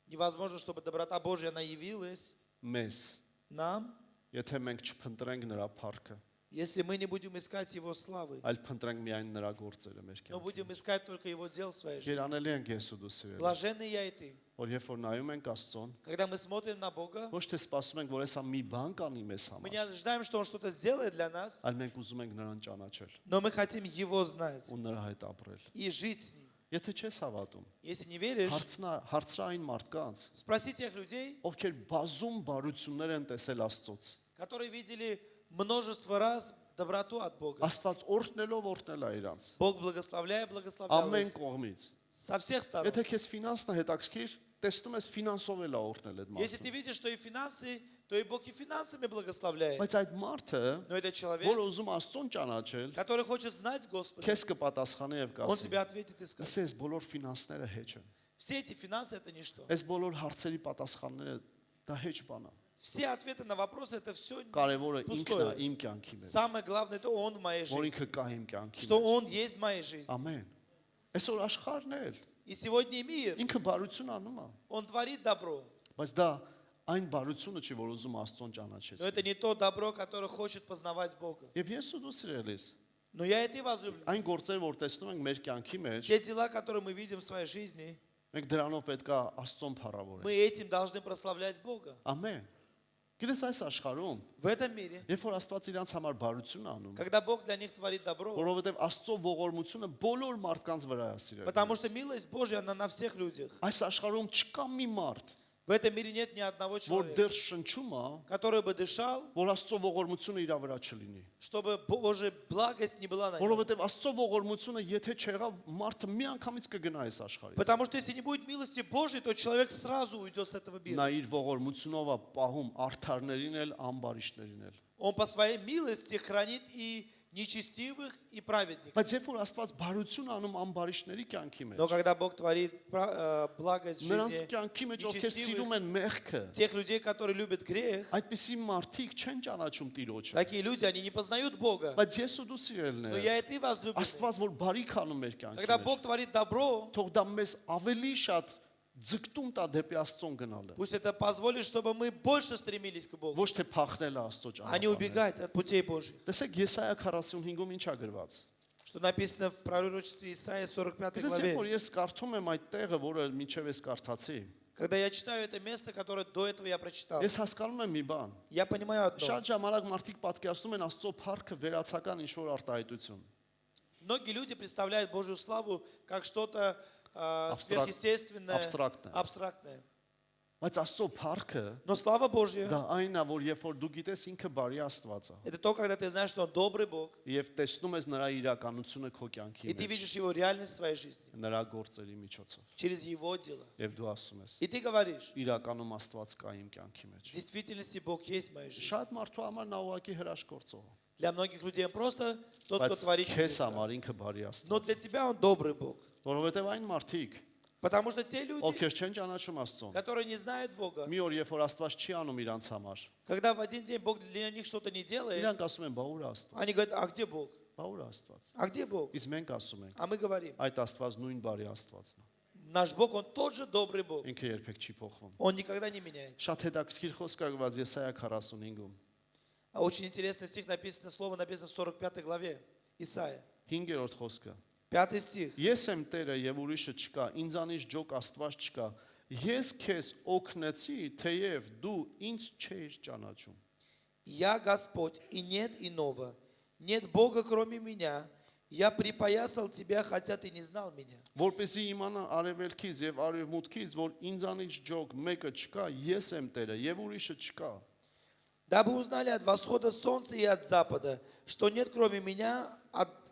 Невозможно, чтобы доброта Божья она явилась մեզ, нам, եթե մենք չփնտրենք նրա փառքը, если мы не будем искать Его славы, այլ փնտրենք միայն նրա գործերը մեր но կյանքում։ будем искать только Его дел в своей жизни. Երանելի ենք ես ու դու սիրել։ Блаженны я и ты. Որ երբ որ նայում ենք Աստծուն, Когда мы смотрим на Бога, ոչ թե սպասում ենք, որ հեսա մի բան կանի մեզ мы համար, не ожидаем, что Он что-то сделает для нас, այլ մենք ուզում ենք նրան ճանաչել но мы хотим Его знать ու նրա հետ ապրել։ и жить с Ним. Եթե չես հավատում, Если не веришь, հարցրա այն մարդկանց, спроси тех людей, ովքեր բազում բարություններ են տեսել Աստծոց։ которые видели множество раз доброту от Бога. Աստված օրհնելով է իրանց։ Бог благословляя, благословлял Ամեն их կողմից։ со всех сторон. Եթե քեզ ֆինանսն է հետաքրքիր, տեսնում ես ֆինանսով էլ է օրհնել այդ Если մարդը։ ты видишь, что и финансы, то и Бог и финансами благословляет. Բայց այդ մարդը, Но этот человек, որը ուզում Աստծուն ճանաչել, который хочет знать Господа, քեզ կպատասխանի եւ он կասի. тебе ответит и скажет. Ասես բոլոր ֆինանսները հեչ են։ Все эти финансы это ничто. Այս բոլոր հարցերի պատասխանները դա հեչ բան է։ Все ответы на вопросы это все Կարևորը ինքն է пустое. իմ կյանքի մեջ, Самое главное это Он в моей որ жизни. ինքը կա իմ կյանքի Что մեջ։ Он есть в моей жизни. Ամեն։ Այսօր աշխարհն էլ И сегодня мир, ինքը բարություն անում է, Он творит добро. բայց դա այն բարությունը չի, որ ուզում Աստծուն Но ճանաչեցնել։ это не то добро, которое хочет познавать Бога. Եվ ես ու դու սիրելիս, Но я и ты возлюблен. այն գործերը, որ տեսնում ենք մեր կյանքի մեջ, Те дела, которые мы видим в своей жизни, մենք դրանով պետք է Աստծուն փառավորենք։ мы этим должны прославлять Бога. Ամեն։ Գիտես այս աշխարհում, В этом мире, երբ որ Աստված իրանց համար բարություն է անում, когда Бог для них творит добро, որովհետև Աստծո ողորմությունը բոլոր մարդկանց վրա է սիրել։ потому что милость Божья, она на всех людях. Այս աշխարհում չկա մի մարդ, В этом мире нет ни одного որ человека, դեռ շնչում է, который бы дышал, որ Աստծո ողորմությունը իր վրա չլինի։ чтобы Божья благость не была на нем. Որովհետև Աստծո ողորմությունը եթե չեղավ, մարդը մի անգամից կգնա այս աշխարհից։ Потому что если не будет милости Божьей, то человек сразу уйдет с этого мира. Նա իր ողորմությունով է պահում արթարներին էլ, ամբարիշներին էլ։ Он по своей милости хранит и нечестивых, и праведников. Բայց երբ որ Աստված բարություն անում ամբարիշների кյանքի Но մեջ, когда Бог творит благость в նրանց жизни կյանքի մեջ ովքեր սիրում են մեղքը, тех людей, которые любят грех, այդպիսի մարդիկ չեն ճանաչում Տիրոջը։ такие люди, они не познают Бога. Բայց ես ու դու Но սիրելներ, я и ты возлюбленный. Աստված որ բարիք անում մեր կյանքի Когда մեջ, Бог творит добро, թող դա մեզ ավելի շատ ձգտում տա դեպի Աստծուն գնալը։ пусть это позволит, чтобы мы больше стремились к Богу, Ոչ թե փախնելը Աստծո а не ճանապարհը։ убегать от путей Божьих. Տեսեք Եսայա 45-ում ինչա գրված։ Что написано в пророчестве Исаия 45 Դες главе. որ ես կարդում եմ այդ տեղը, որը մինչև ես կարդացի, Когда я читаю это место, которое до этого я прочитал, ես հասկանում եմ մի բան։ я понимаю одно. Շատ ժամանակ մարդիկ պատկերացնում են Աստծո փառքը վերացական ինչ-որ արտահայտություն։ Многие люди представляют Божью славу как что-то сверхъестественное, абстрактное. абстрактное. Բայց Աստծո փառքը Но слава Божья դա այն է, որ երբ որ դու գիտես ինքը բարի Աստված է, это то, когда ты знаешь, что Он добрый Бог, եւ տեսնում ես նրա իրականությունը քո կյանքի и ты մեջ, видишь Его реальность в своей жизни նրա գործերի միջոցով, через Его дела. եւ դու ասում ես. И ты говоришь, Իրականում Աստված կա իմ կյանքի в մեջ։ действительности Бог есть в моей жизни. Շատ մարդու համար նա ուղակի հրաշքորձող է, Для многих людей Он просто тот, кто բայց творит քեզ чудеса. համար ինքը բարի Но Աստված, для тебя Он добрый Бог. որովհետեւ այն մարդիկ, Потому что те люди, ովքեր չեն ճանաչում Աստծուն, которые не знают Бога, մի օր երբ որ Աստված չի անում իրանց համար, когда в один день Бог для них что-то не делает, իրանք ասում են՝ «Բա ուր է Աստված»։ они говорят, а где Бог? Բա ուր է Աստված։ А где Бог? Իսկ մենք ասում ենք, А мы говорим, այդ Աստված նույն բարի Աստվածն է։ наш Бог, Он тот же добрый Бог. Ինքը երբեք չի փոխվում։ Он никогда не меняется. Շատ հետաքրքիր խոսք է գրված Եսայա 45-ում։ А очень интересный стих написано, слово написано в 45 главе Исаия. 5-րդ խոսքը։ 5 стих. Ես եմ Տերը եւ ուրիշը չկա, ինձանից ջոկ Աստված չկա։ Ես քեզ օգնեցի, թեև դու ինձ չէիր ճանաչում։ Я Господь, и нет иного. Нет Бога, кроме меня. Я припоясал тебя, хотя ты не знал меня. Որպեսզի իմանա արևելքից եւ արևմուտքից, որ ինձանից ջոկ մեկը չկա, ես եմ Տերը եւ ուրիշը չկա։ Дабы узнали от восхода солнца и от запада, что нет кроме меня,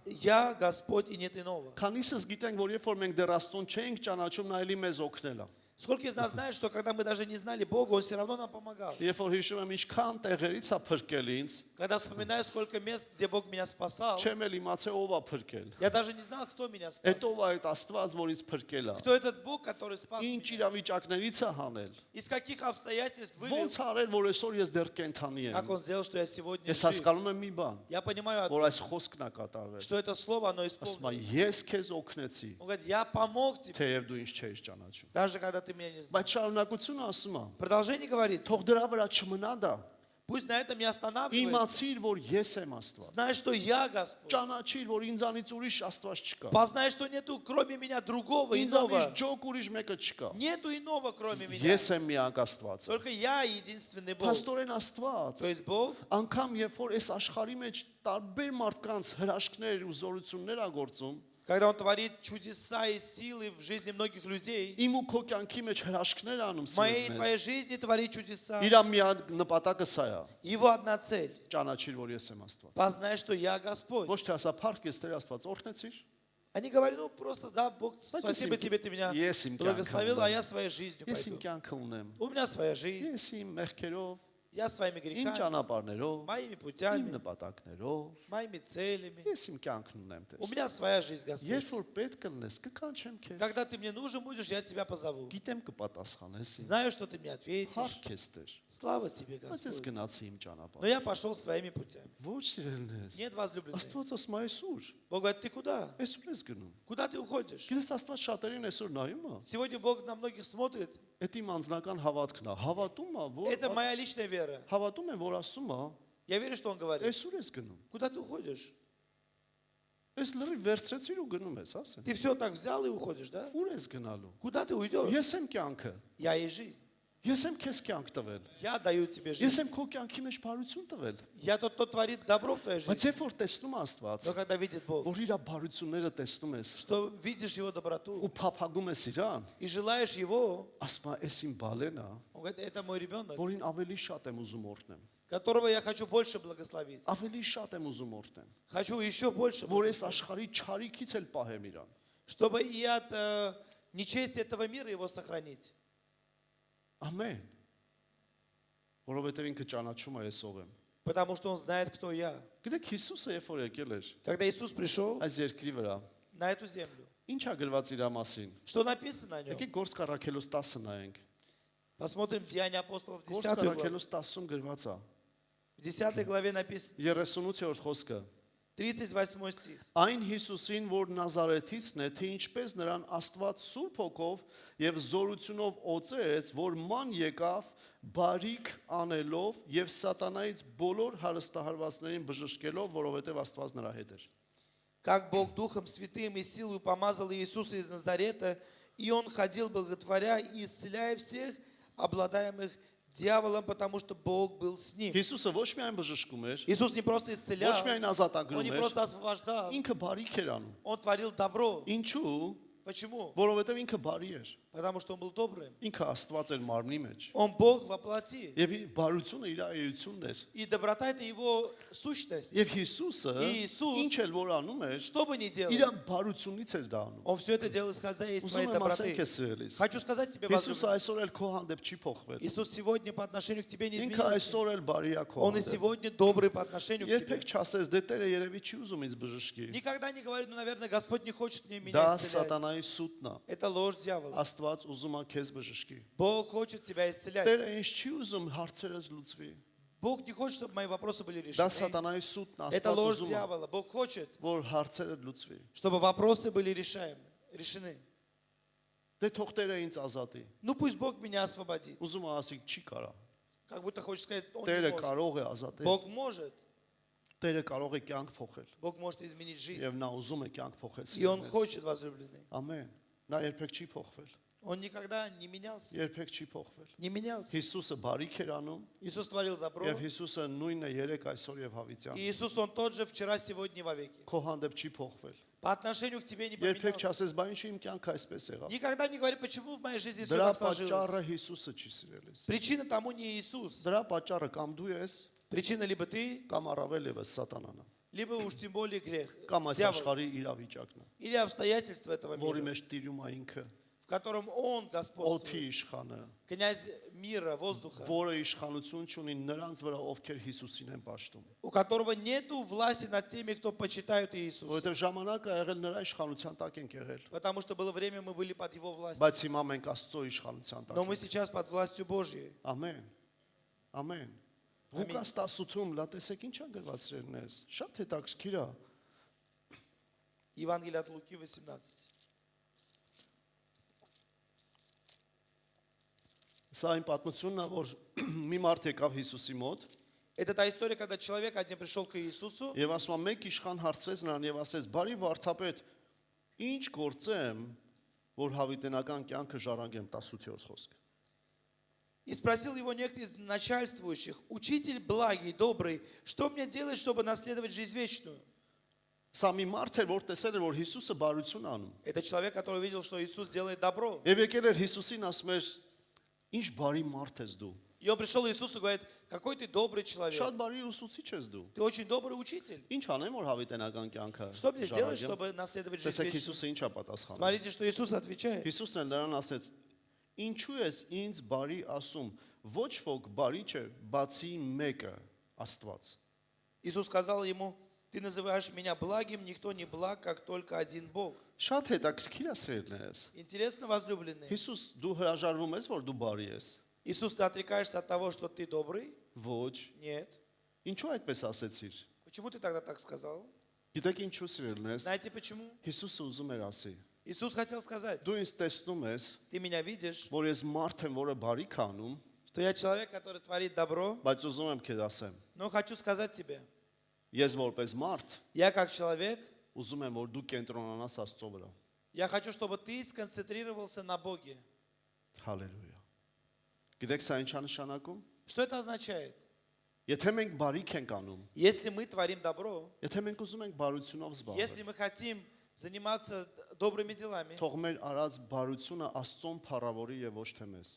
я Господь, и нет иного. Քանիսս գիտենք, որ երբ որ մենք դեռ Աստծուն չենք ճանաչում, նա էլի մեզ օգնել է։ Сколько из нас знают, что когда мы даже не знали Бога, Он все равно нам помогал. Երբ որ հիշում եմ ինչքան տեղերից է փրկել ինձ, Когда вспоминаю, сколько мест, где Бог меня спасал, չեմ էլ իմացել ով է փրկել։ я даже не знал, кто меня спас. Այդ ով է այդ Աստված, որ ինձ փրկել է։ Кто этот Бог, который спас Ինչ меня? իրավիճակներից է հանել։ Из каких обстоятельств вывел? Ոնց արել, որ այսօր ես դեռ կենթանի Как եմ։ Он сделал, что я сегодня Ես жив? հասկանում եմ մի բան, Я понимаю, որ այս խոսքն է կատարվել։ что это слово, оно Ասում է, исполнилось. ես քեզ օգնեցի, Он говорит, я помог тебе, թեև դու ինձ չէիր ճանաչում։ даже когда ты меня не знал. Բայց շարունակությունը ասում է, Продолжение говорится. թող дրա վրա չմնա դա։ Пусть на этом не останавливается. Իմացիր, որ ես եմ Աստված։ Знай, что я Господь. Ճանաչիր, որ ինձանից ուրիշ Աստված չկա։ Познай, что нету кроме меня другого, иного. Ինձանից ջոկ ուրիշ մեկը չկա։ Нету иного, кроме меня. Ես եմ միակ Աստվածը։ Только я единственный Бог. Փաստորեն Աստված, То есть Бог, անգամ երբ որ այս աշխարհի մեջ տարբեր մարդկանց հրաշքներ ու զորություններ ա գործում, Когда Он творит чудеса и силы в жизни многих людей, Իմ ու քո կյանքի մեջ հրաշքներ անում в моей и սիրելիներս։ твоей жизни творит чудеса. Իր միակ նպատակը սա է։ Его одна цель. Ճանաչիր, որ ես եմ Աստված։ Познай, что я Господь. Ոչ թե ասա փառք ես Տեր Աստված, օրհնեցիր։ Они говорят, ну просто, да, Бог, спасибо если- тебе, ты меня если им благословил, кянка а я своей жизнью Ես իմ пойду. կյանքը ունեմ։ У меня своя жизнь, Ես իմ մեղքերով, я своими իմ грехами, ճանապարհներով, моими իմ путями, նպատակներով, моими целями. ես իմ կյանքն ունեմ Տեր։ У меня своя жизнь, Господь. Երբ որ պետք կլնես, կկանչեմ քեզ։ Когда ты мне нужен будешь, я тебя позову. Գիտեմ կպատասխանես ինձ։ Знаю, что ты мне ответишь. Փառք ես Տեր։ Слава тебе, Բայց ես Господь. գնացի իմ Но ճանապարհ։ я пошел своими путями. Ոչ սիրելիներս։ Нет, возлюбленные. Աստված ասում է այսօր, Бог говорит, ты куда? այսօր ես գնում։ Куда ты уходишь? Գիտես Աստված շատերին այսօր նայում է։ Сегодня Бог на многих смотрит. Այդ իմ անձնական հավատքն է։ Հավատում է, որ Это моя личная вера. հավատում եմ, որ ասում է, Я верю, что Он говорит. այսօր ես գնում։ Куда ты уходишь? Այս լրի վերցրեցիր ու գնում ես, ասեն։ Ты все так взял и уходишь, да? Ուր ես գնալու։ Куда ты уйдешь? Ես եմ կյանքը։ Я есть жизнь. Ես եմ քեզ կյանք տվել։ Я даю тебе Ես жизнь. եմ քո կյանքի մեջ բարություն տվել։ Я тот, кто творит добро в твоей Բայց жизни. երբ որ տեսնում է Աստված, Но когда видит Бог, որ իր բարությունները տեսնում ես что видишь Его ու доброту փափագում ես իրան, и желаешь Его, ասում է, «Էս իմ բալեն է, Он говорит, это мой ребенок, որին ավելի շատ եմ ուզում օրհնեմ։ которого я хочу больше благословить. Ավելի շատ եմ ուզում օրհնեմ, Хочу еще больше, որ այս աշխարհի չարիքից էլ պահեմ իրան»։ чтобы и от нечестия этого мира его сохранить. Ամեն։ Որովհետև ինքը ճանաչում է ես ով եմ։ Потому что Он знает, кто я. Գիտեք Հիսուսը երբ որ եկել էր Когда Иисус пришел այս երկրի վրա, на эту землю, ի՞նչ է գրված իր մասին։ что написано о нем? Եկեք Գործք առաքելուց 10 նայենք։ Посмотрим Деяния апостолов, Գործք 10 главу. առաքելուց 10-ում գրված է։ В 10 главе написано, 38-րդ խոսքը։ 38 стих. Այն Հիսուսին, որ Նազարեթիցն է, թե ինչպես նրան Աստված Սուրբ Հոգով եւ զորությունով օծեց, որ ման եկավ բարիք անելով եւ սատանայից բոլոր հարստահարվածներին բժշկելով, որովհետեւ Աստված նրա հետ էր։ Как Бог Духом Святым и силой помазал Иисуса из Назарета, и Он ходил, благотворя и исцеляя всех, обладаемых дьяволом, потому что Бог был с ним. Հիսուսը ոչ միայն բժշկում էր, Иисус не просто ոչ исцелял, միայն Он ազատագրում не էր, просто освобождал, ինքը բարիք էր անում։ Он творил добро. Ինչու՞, Почему? որովհետեւ ինքը բարի էր։ Потому что Он был добрым. Ինքը Աստված էր մարմնի մեջ։ Он Бог во плоти. Եվ իր բարությունը իր էությունն էր։ И доброта – это Его сущность. Եվ Հիսուսը Իիսուս ինչ էլ որ անում էր, Что бы ни իր делал, բարությունից էր դա անում։ Он все это делал, исходя из своей Ուզում եմ ասել доброты. քեզ սիրելիս։ Хочу сказать тебе, Հիսուսը возлюбленный, այսօր էլ քո հանդեպ չի փոխվել։ Иисус сегодня по отношению к тебе не Ինքը изменился. այսօր էլ բարի է քո Он и հանդեպ։ сегодня добрый по отношению к Երբեք тебе. չասես, դե Տերը երևի չի ուզում ինձ բժշկի։ Никогда не говорит, ну, наверное, Господь не хочет мне меня Դա исцелять. սատանայի սուտն է։ Это ложь дьявола. Աստված ուզում է քեզ բժշկի։ Бог хочет тебя исцелять. Տերը ինձ չի ուզում հարցերս լուծվի։ Бог не хочет, чтобы мои вопросы были Դա решены. սատանայի սուտն է, Это Աստված ложь ուզում է, дьявола. Бог хочет, որ հարցերը լուծվի։ чтобы вопросы были решены. Դե թող Տերը ինձ ազատի։ Ну пусть Бог меня освободит. Ուզում է ասի չի կարա։ Как будто хочет сказать, Он не Տերը может. կարող է ազատել։ Бог может. Տերը կարող է կյանք փոխել։ Бог может изменить жизнь. Եվ նա ուզում է կյանք փոխել։ И Он սիրելիներս։ хочет, возлюбленный. Ամեն։ Նա երբեք չի փոխվել։ Он никогда не менялся. Երբեք չի փոխվել։ Не менялся. Հիսուսը բարիք էր անում, Иисус творил добро. եւ Հիսուսը нույնն է երեք այսօր եւ հավիտյան։ И Иисус, Он тот же вчера, сегодня и вовеки. Քո հանդեպ չի փոխվել։ По отношению к тебе не Երբեք поменялся. չասես, բա ինչու իմ կյանքը այսպես եղավ։ Никогда не говори, почему в моей жизни все Դրա так сложилось. պատճառը Հիսուսը չի սիրելիս։ Причина тому не Иисус. Դրա պատճառը կամ դու ես, Причина либо ты, կամ առավել եւս սատանան է, либо уж тем более грех. կամ այս Дьявол. աշխարհի իրավիճակն է, Или обстоятельства этого որի мира, մեջ տիրում է ինքը, в котором Он օդի господствует. իշխանը, Князь мира, воздуха, որը իշխանություն ունի նրանց վրա, ովքեր Հիսուսին են պաշտում։ у которого нету власти над теми, кто почитают Иисуса. Որովհետև ժամանակը եղել նրա իշխանության տակ ենք եղել, Потому что было время, мы были под Его властью. բայց հիմա մենք Աստծո իշխանության տակ Но мы ենք։ сейчас под властью Божьей. Ամեն։ Ամեն։ Ղուկաս 18-ում լա տեսեք ինչ ա գրված սերնես։ Շատ հետաքրքիր է։ Евангелие от Луки 18. Սա այն պատմությունն է, որ մի մարդ եկավ Հիսուսի մոտ Это та история, когда человек один пришел к Иисусу, եւ ասում է մեկ իշխան հարցրեց նրան եւ ասեց. «Բարի վարդապետ, ինչ գործեմ, որ հավիտենական կյանքը ժառանգեմ» 18-րդ խոսք։ и спросил его некто из начальствующих: «Учитель благий, добрый, что мне делать, чтобы наследовать жизнь вечную?» Սա մի մարդ էր, որ տեսել էր, որ Հիսուսը բարություն անում։ Это человек, который увидел, что Иисус делает добро. Եվ եկել էր Հիսուսին ասում էր. Ինչ բարի մարդ ես դու։ И он пришел к Иисусу и говорит, какой ты добрый человек. Շատ բարի ուսուցիչ ես դու։ Ты очень добрый учитель. Ինչ անեմ, որ հավիտենական կյանքը։ Что мне сделать, ժառանգեմ։ чтобы наследовать жизнь Տեսեք вечную? Հիսուսը ինչա պատասխանում։ Смотрите, что Иисус отвечает. Հիսուսն էլ նրան ասեց. Ինչու ես ինձ բարի ասում։ Ոչ ոք բարի չէ, բացի մեկը, Աստված։ Иисус сказал ему, ты называешь меня благим, никто не благ, как только один Бог. Շատ հետաքրքիր է սիրելիներս։ Интересно, возлюбленные. Հիսուս դու հրաժարվում ես, որ դու բարի ես։ Иисус, ты отрекаешься от того, что ты добрый? Ոչ։ Нет. Ինչու այդպես ասեցիր։ Почему ты тогда так сказал? Գիտեք ինչու սիրելիներս։ Знаете почему? Հիսուսը ուզում էր ասի. Иисус хотел сказать, Դու ինձ տեսնում ես, ты меня видишь, որ ես մարդ եմ, որը բարի կանում, что я человек, который творит добро, բայց ուզում եմ քեզ ասեմ։ но хочу сказать тебе, Ես որպես մարդ я как человек, ուզում եմ, որ դու կենտրոնանաս Աստծո վրա։ я хочу, чтобы ты сконцентрировался на Боге. Հալելույա։ Գիտեք սա ինչ է նշանակում։ Что это означает? Եթե մենք բարիք ենք անում, Если мы творим добро, եթե մենք ուզում ենք բարությունով если զբաղվել, мы хотим заниматься добрыми делами, թող մեր արած բարությունը Աստծոն փառավորի եւ ոչ թե մեզ։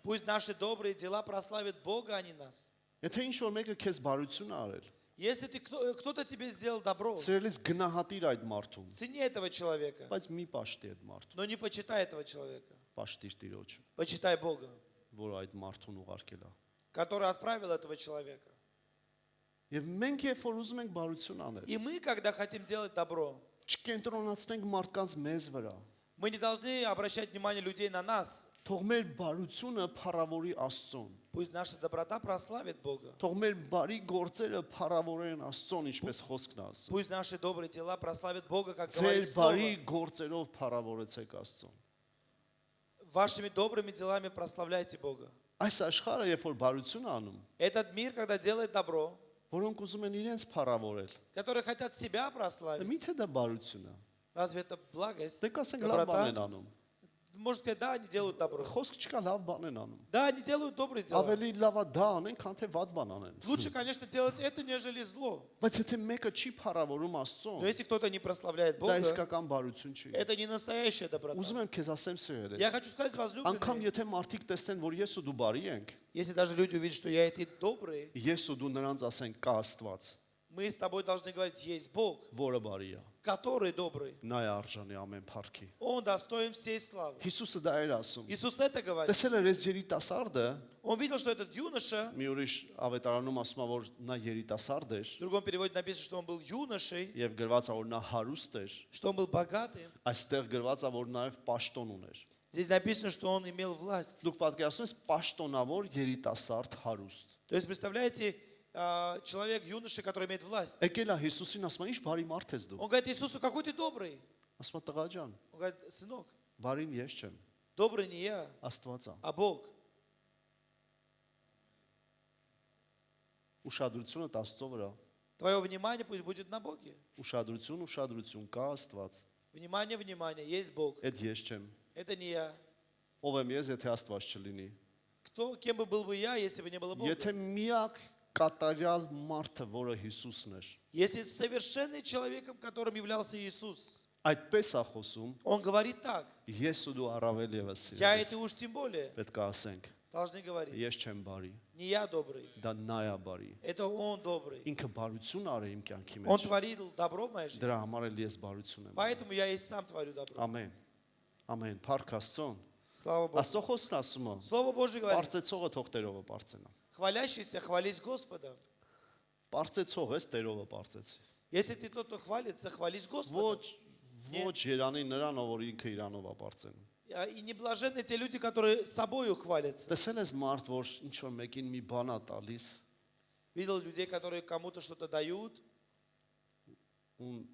пусть наши добрые дела прославят Бога, а не нас. Եթե ինչ որ մեկը քեզ բարություն ա արել, Если кто-то тебе сделал добро, սիրելիս գնահատիր այդ մարդուն, цени этого человека, բայց մի պաշտի այդ մարդուն, но не почитай этого человека. պաշտիր Տիրոջը, Почитай Бога, որ այդ մարդուն ուղարկել է։ который отправил этого человека. Եվ մենք երբ որ ուզում ենք բարություն անել, И мы, когда хотим делать добро, չկենտրոնացնենք մարդկանց մեզ վրա, мы не должны обращать внимание людей на нас. թող մեր բարությունը փառավորի Աստծոն, Пусть наша доброта прославит Бога. թող մեր բարի գործերը փառավորեն Աստծոն, ինչպես խոսքն ասում։ Пусть наши добрые дела прославят Бога, как Ձեր говорит բարի Слово. գործերով փառավորեցեք Աստծոն։ Вашими добрыми делами прославляйте Бога. Այս աշխարհը երբ որ բարություն է անում, Этот мир, когда делает добро, որոնք ուզում են իրենց փառավորել, которые хотят себя прославить, միթե դա բարություն է։ разве это благость, Դե կասենք լավ բան են доброта? անում։ Может сказать, да, они делают добро. Խոսք չկա լավ բան են անում։ Да, они делают добрые дела. Ավելի լավ է դա անեն, քան թե վատ բան անեն։ Лучше, конечно, делать это, нежели зло. Բայց եթե մեկը չի փառավորում Աստծուն, Но если кто-то не прославляет դա Бога, իսկական բարություն չի։ это не настоящая доброта. Ուզում եմ քեզ ասեմ սիրելիս։ Я хочу сказать, Անկամ возлюбленные, եթե մարդիկ տեսնեն, որ ես ու դու բարի ենք, если даже люди увидят, что я и ты добрые, ես ու դու նրանց ասենք կա Աստված, мы с тобой должны говорить, есть Бог, որը բարի է։ который добрый. Նա է արժանի ամեն փառքի։ Он достоин всей славы. Հիսուսը դա էր ասում։ Иисус это говорит. Տեսել էր այս երիտասարդը, Он видел, что этот юноша, մի ուրիշ ավետարանում ասում է, որ նա երիտասարդ էր в другом переводе написано, что он был юношей, եւ գրված է, որ նա հարուստ էր։ что он был богатым. Այստեղ գրված է, որ նաեւ պաշտոն ուներ։ Здесь написано, что он имел власть. Դուք պատկերացնում եք պաշտոնավոր երիտասարդ հարուստ։ То есть, представляете, человек, юноша, который имеет власть. Եկել է Հիսուսին ասում է, ինչ բարի մարդ ես դու։ Он говорит Иисусу, какой ты добрый. Ասում է տղա ջան, Он говорит, сынок, բարին ես չեմ, добрый не я, Աստված է։ а Бог. Ուշադրությունը Աստծո վրա։ Твое внимание пусть будет на Боге. Ուշադրություն, կա Աստված։ Внимание, внимание, есть Бог. Այդ ես չեմ։ Это не я. Ով եմ ես, եթե Աստված չլինի։ Кем бы был бы я, если бы не было Бога? Եթե միակ կատարյալ մարդը, որը Հիսուսն էր, Если совершенный человеком, которым являлся Иисус, այդպես է խոսում, он говорит так, ես ու дու առավել եւս я и սիրես։ ты уж тем более Պետք է ասենք, должны говорить, ես չեմ բարի, не я добрый, դա նա է բարի։ это он добрый. Ինքը բարություն արի իմ կյանքի Он մեջ։ творил добро в моей жизни, Դրա համար էլ ես բարություն եմ։ поэтому я и сам творю добро. Ամեն։ Ամեն։ Փառք Աստծուն։ Слава Богу. Աստծո խոսքն ասում է. Слово Божье говорит, Պարծեցողը թող Տերովը պարծենա։ хвалящийся, хвались Господа. Պարծեցող ես Տերովը պարծեցի։ Если ты тот, кто хвалится, хвались Господа. Ոչ Երանի նրան, ով ինքը իրանով է պարծենում։ И не блаженны те люди, которые собою хвалятся. Տեսել ես մարդ, որ ինչ որ մեկին մի բան է տալիս, Видел людей, которые кому-то что-то дают, ու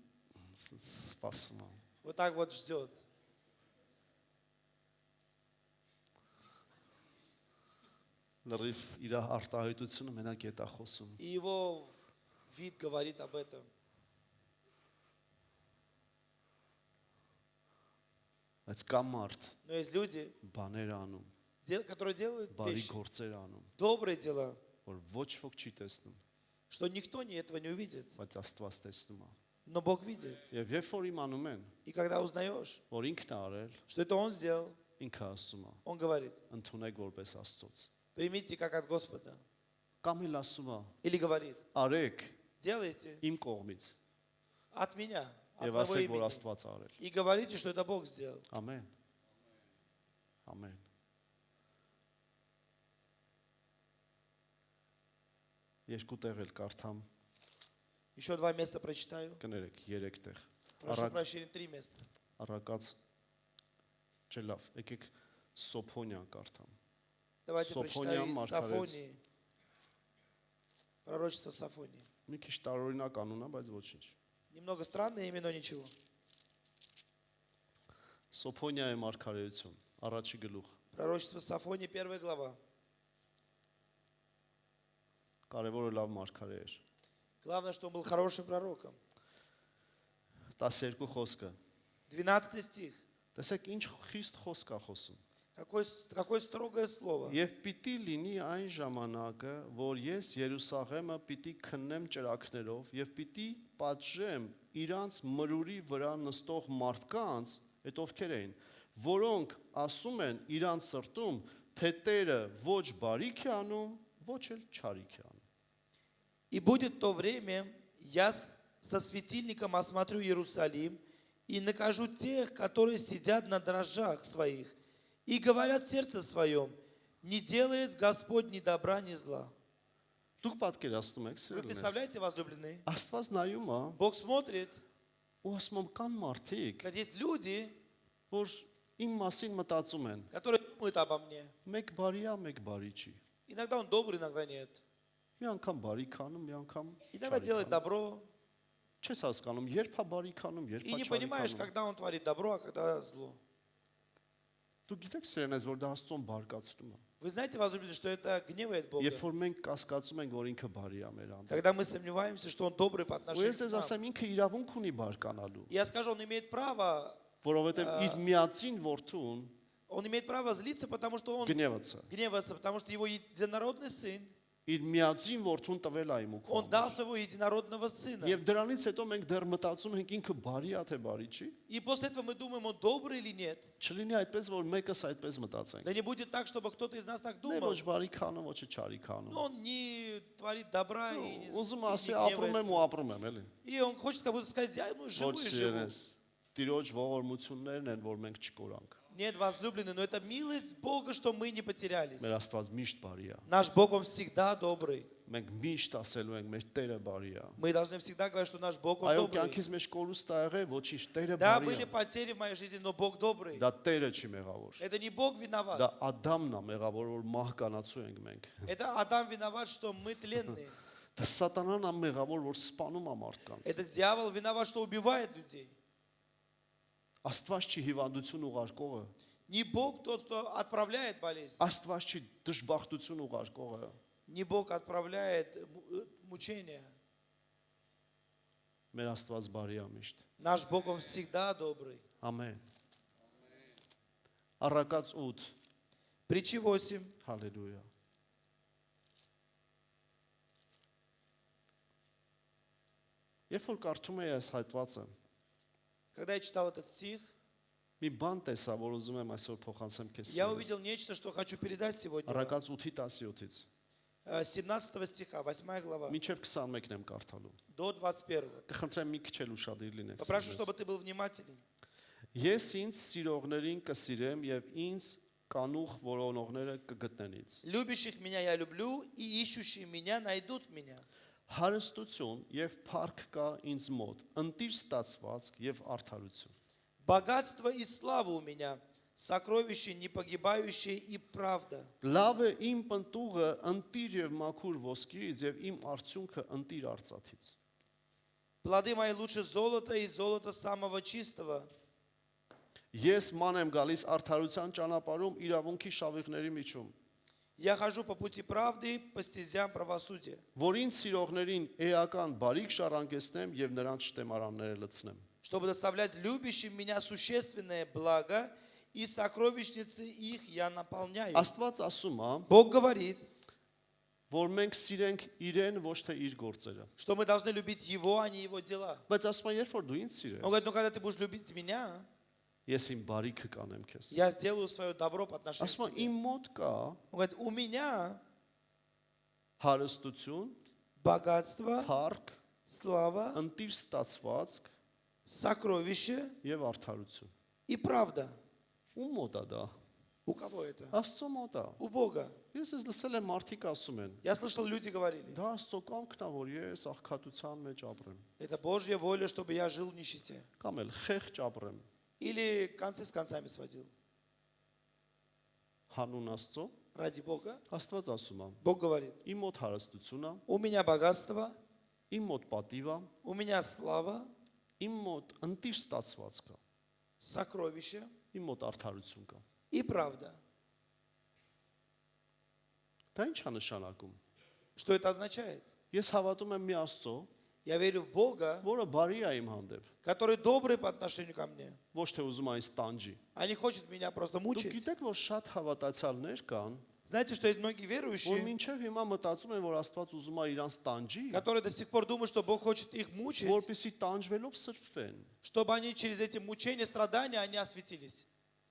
սպասում է։ вот так вот ждет. Լրիվ իր արտահայտությունը մենակ է դա խոսում։ И его вид говорит об этом. Բայց կա մարդ, Но есть люди, բաներ անում, которые делают բարի вещи, գործեր անում, добрые дела, որ ոչ ոք չի տեսնում, что никто этого не увидит. բայց Աստված տեսնում է։ Но Бог видит. Եվ երբ որ իմանում են, И когда узнаешь, որ ինքն է արել, что это Он сделал, ինքը ասում է, Он говорит, ընդունեք որպես Աստծոց։ примите как от Господа. Կամ էլ ասում է, Или говорит, արեք делайте իմ կողմից от меня, от եւ моего ասեք, որ имени. Աստված է արել։ И говорите, что это Бог сделал. Ամեն։ Ամեն։ Երկու տեղ էլ կարդամ, Еще 2 места прочитаю. կներեք, 3 տեղ։ Прошу прощения, 3 места. Առակած չէ լավ, եկեք Սոփոնյան կարդամ։ Давайте прочитаю Софония, из Маркарец. Сафонии. Пророчество Сафонии. Մի քիչ տարօրինակ անուն է, բայց ոչինչ։ Немного странное имя, но ничего. Սոփոնիայի մարգարեություն, առաջի գլուխ։ Пророчество Сафонии, 1 глава. Կարևորը լավ մարգարե էր։ Главное, что он был хорошим пророком. 12 խոսքը։ 12 стих. Տեսեք ինչ խիստ խոսք է խոսում։ Какое строгое слово. Եվ պիտի լինի այն ժամանակը, որ ես Երուսաղեմը պիտի քննեմ ճրակներով եւ պիտի պատժեմ իրանց մրուրի վրա նստող մարդկանց, այդ ովքեր էին, որոնք ասում են իրանց սրտում, թե Տերը ոչ բարիք է անում, ոչ էլ չարիք է անում։ И будет то время, я со светильником осмотрю Иерусалим и накажу тех, которые сидят на дрожжах своих и говорят в сердце своем, не делает Господь ни добра, ни зла. Դուք պատկերացնում եք, Вы սիրելիներ։ представляете, возлюбленные? Աստված նայում է, Бог смотрит, ու ասում է կան մարդիկ, когда есть люди, որ իմ մասին մտածում են։ которые думают обо мне. Մեկ բարի է, մեկ բարի չի։ Иногда он добрый, иногда нет. Մի անգամ բարի քանում, մի անգամ Иногда делает добро. չես հասկանում, երբ է բարի քանում, երբ И է не չարի понимаешь, քանում։ когда он творит добро, а когда зло. Դու գիտեք սիրելիներս, որ դա Աստծուն բարկացնում է։ Вы знаете, возлюбленные, что это гневает Бога. Երբ որ մենք կասկածում ենք, որ ինքը բարի է մեր հանդեպ։ Когда мы сомневаемся, что он добрый по Ու отношению ես к ձեզ нам. ասեմ, ինքը իրավունք ունի բարկանալու, Я скажу, он имеет право, որովհետև իր միածին որդուն он имеет право злиться, потому что он գնևացը։ гневается, потому что его единородный сын, Իր միածին որդուն տվել է իմ ու քո он համար։ дал своего единородного сына. Եվ դրանից հետո մենք դեռ մտածում ենք ինքը բարի է թե բարի չի։ И после этого мы думаем, он добрый или нет. Չլինի այդպես, որ մեկս այդպես մտածենք։ Да не будет так, чтобы кто-то из нас так Դե думал. ոչ բարի քանում, ոչ չարի քանում։ Но он не творит добра и не, Ուզում и ասի не ապրում եմ ու гневается. ապրում եմ, էլի։ И он хочет как будто сказать, я живу Ոչ и живу. սիրես։ Տիրոջ ողորմություններն են, որ մենք չկորանք։ Нет, возлюбленный, но это милость Бога, что мы не потерялись. Մեր Աստված միշտ բարի է։ Наш Бог, Он всегда добрый. Մենք միշտ ասելու ենք մեր Տերը բարի է։ Мы должны всегда говорить, что наш Бог, Он Այո, добрый. կյանքից մեջ կորուստ ա եղել, ոչինչ, Տերը Да, բարի были է։ потери в моей жизни, но Бог добрый. Դա Տերը չի մեղավոր։ Это не Бог Դա виноват. Ադամն է մեղավոր, որ մահկանացու ենք մենք։ Это Адам виноват, что мы тленные. Դա Սատանան է մեղավոր, որ սպանում է մարդկանց։ Это дьявол виноват, что убивает людей. Աստված չի հիվանդություն ուղարկողը։ Не Бог тот, кто отправляет болезнь. Աստված չի դժբախտություն ուղարկողը։ Не Бог отправляет мучения. Մեր Աստված բարի է միշտ։ Наш Бог, Он всегда добрый. Ամեն։ Առակաց 8 Притчи 8. Հալելույա։ Երբ որ կարդում եի այս հատվածը, Когда я читал этот стих, մի բան տեսա, որ ուզում եմ այսօր փոխանցեմ քեզ։ я увидел нечто, что хочу передать сегодня. Առակաց 8-17-ից 17 стиха, 8 глава, մինչև 21-ն եմ կարդալու։ до 21. Կխնդրեմ մի քիչ էլ ուշադիր լինեք։ Попрошу, чтобы ты был внимателен. Ես ինձ սիրողներին կսիրեմ եւ ինձ կանուխ որոնողները կգտնեն ինձ։ Любящих меня я люблю, и ищущие меня найдут меня. Հարստություն եւ փառք կա ինձ մոտ, ընտիր ստացվածք եւ արդարություն։ Богатство и слава у меня, сокровище непогибающее и правда. Լավ է իմ պնտուղը ընտիր եւ մաքուր ոսկիից եւ իմ արդյունքը ընտիր արծաթից։ Плоды мои лучше золота и золота самого чистого. Ես ման եմ գալիս արդարության ճանապարհում իրավունքի շավիղների միջում, Я хожу по пути правды, по стезям правосудия, որին սիրողներին էական բարիք շարանգեցնեմ եւ նրանց շտեմարանները լցնեմ։ чтобы доставлять любящим меня существенное благо, и сокровищницы их я наполняю. Աստված ասում է, Бог говорит, որ մենք սիրենք իրեն, ոչ թե իր գործերը։ что мы должны любить Его, а не Его дела. Բայց ասում եմ, երբ որ դու ինձ Он սիրես, говорит, ну когда ты будешь любить меня, ես իմ բարիքը կանեմ քեզ։ я сделаю свое добро по отношению Ասում к եմ, тебе. իմ մոտ կա Он говорит, у меня հարստություն, богатство, փառք, слава, ընտիր ստացվածք сокровище եւ արդարություն։ и правда. Ում մոտ է դա։ У кого это? Աստծո մոտ է։ У Бога. Ես լսել եմ մարդիկ ասում են, Я слышал, люди говорили, դա Աստծո կամքն է, որ ես աղքատության մեջ ապրեմ, это Божья воля, чтобы я жил в нищете. կամ էլ խեղճ ապրեմ։ Или концы с концами сводил. Հանուն Աստծո, Ради Бога. Աստված ասում է, Бог говорит, իմ մոտ հարստություն է, у меня богатство, իմ մոտ պատիվ է, у меня слава, իմ մոտ ընտիր ստացված կա, сокровище իմ մոտ արդարություն կա։ и правда. Դա ի՞նչ է նշանակում։ Что это означает? Ես հավատում եմ մի Աստծո, Я верю в Бога, որը բարի է իմ հանդեպ, который добрый по отношению ко мне, ոչ թե ուզում է ինձ տանջի։ а не хочет меня просто Դուք мучить. գիտեք, որ շատ հավատացյալներ կան, Знаете, что есть многие որ верующие, մինչև հիմա մտածում են, որ Աստված ուզում է իրանց տանջի, которые до сих пор думают, что Бог хочет их мучить, որպեսզի տանջվելով սրբվեն։ чтобы они через эти мучения, страдания, они осветились.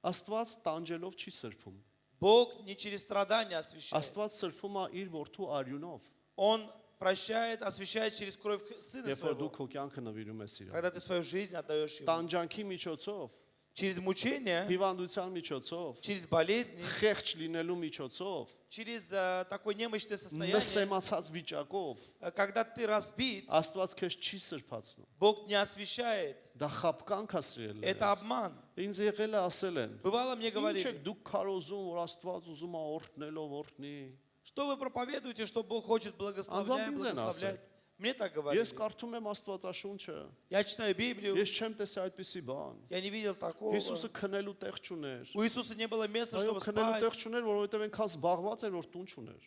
Աստված տանջելով չի սրբում։ Бог не через страдания освящает. Աստված սրբում է իր որդու արյունով, Он прощает, освящает через кровь Сына երբ որ դու Своего. քո կյանքը նվիրում ես իրան։ Когда ты свою жизнь отдаешь Ему. Տանջանքի միջոցով, Через мучения, հիվանդության միջոցով, через болезни, խեղճ լինելու միջոցով, через такое немощное состояние, նսեմացած վիճակով, когда ты разбит, Աստված քեզ չի սրբացնում։ Бог не освящает. Դա խապկանք է սրել։ Это обман. Ինձ եղել է ասել են։ Бывало, мне Ինչ говорили, եք դուք քարոզում, որ Աստված ուզում է օրհնելով օրհնի։ что вы проповедуете, что Бог хочет благословлять, Անձամբ ինձ են благословлять. Мне так говорили. Ես կարդում եմ Աստվածաշունչը։ Я читаю Библию, Ես չեմ տեսել այդպիսի բան։ я не видел такого. Հիսուսը քնելու տեղ չուներ։ У Иисуса не было места, Այո, чтобы քնելու տեղ спать. չուներ, որովհետև այնքան զբաղված էր, որ տուն չուներ։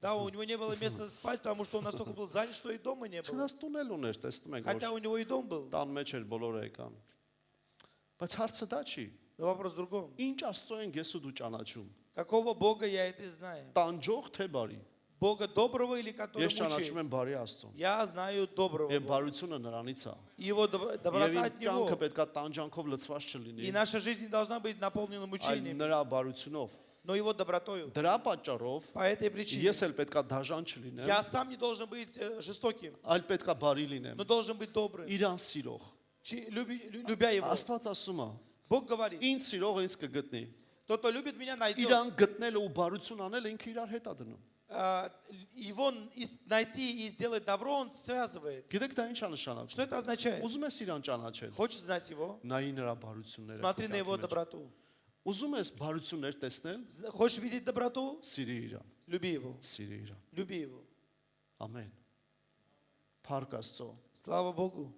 Да, у него не было места спать, потому что он настолько был занят, что и дома не было. Չնայած տուն էլ ուներ, տեսնում եք, Хотя որ у него и дом был. տան մեջ էր բոլորը եկան։ Բայց հարցը դա չի։ Но вопрос в другом. Ինչ Աստծո են ես ու դու ճանաչում։ Какого Бога я это знаю? Տանջող թե բարի։ Бога доброго или который Ես ճանաչում мучает? եմ բարի Աստծո։ Я знаю доброго Եվ Бога. բարությունը նրանից է։ Его Եվ доброта իմ от կյանքը Него. պետքա տանջանքով լցված չլինի, И наша жизнь не должна быть наполнена այլ мучениями, նրա բարությունով։ но Его добротою. Дրա պատճառով По этой причине ես էլ պետքա դաժան չլինեմ, я сам не должен быть жестоким, այլ պետքա բարի լինեմ, но должен быть добрым, իրան սիրող։ любя Его. Աստված ասում է, Бог говорит, ինձ սիրող ինձ կգտնի։ тот, кто любит меня, найдет. Իրան գտնելը ու բարություն անելը ինքը իրար հետ է դնում։ Его найти и сделать добро, он связывает. Գիտեք դա ինչ է нշանակում։ Что это означает? Ուզում ես իրան ճանաչել, Хочешь знать Его? նայի նրա բարությունները։ Смотри на քո Его կյանքի մեջ։ доброту. Ուզում ես բարություններ տեսնել, Хочешь видеть доброту? սիրի իրան, Люби Его. սիրի իրան։ Люби Его. Ամեն։ Փառք Աստծո։ Слава Богу.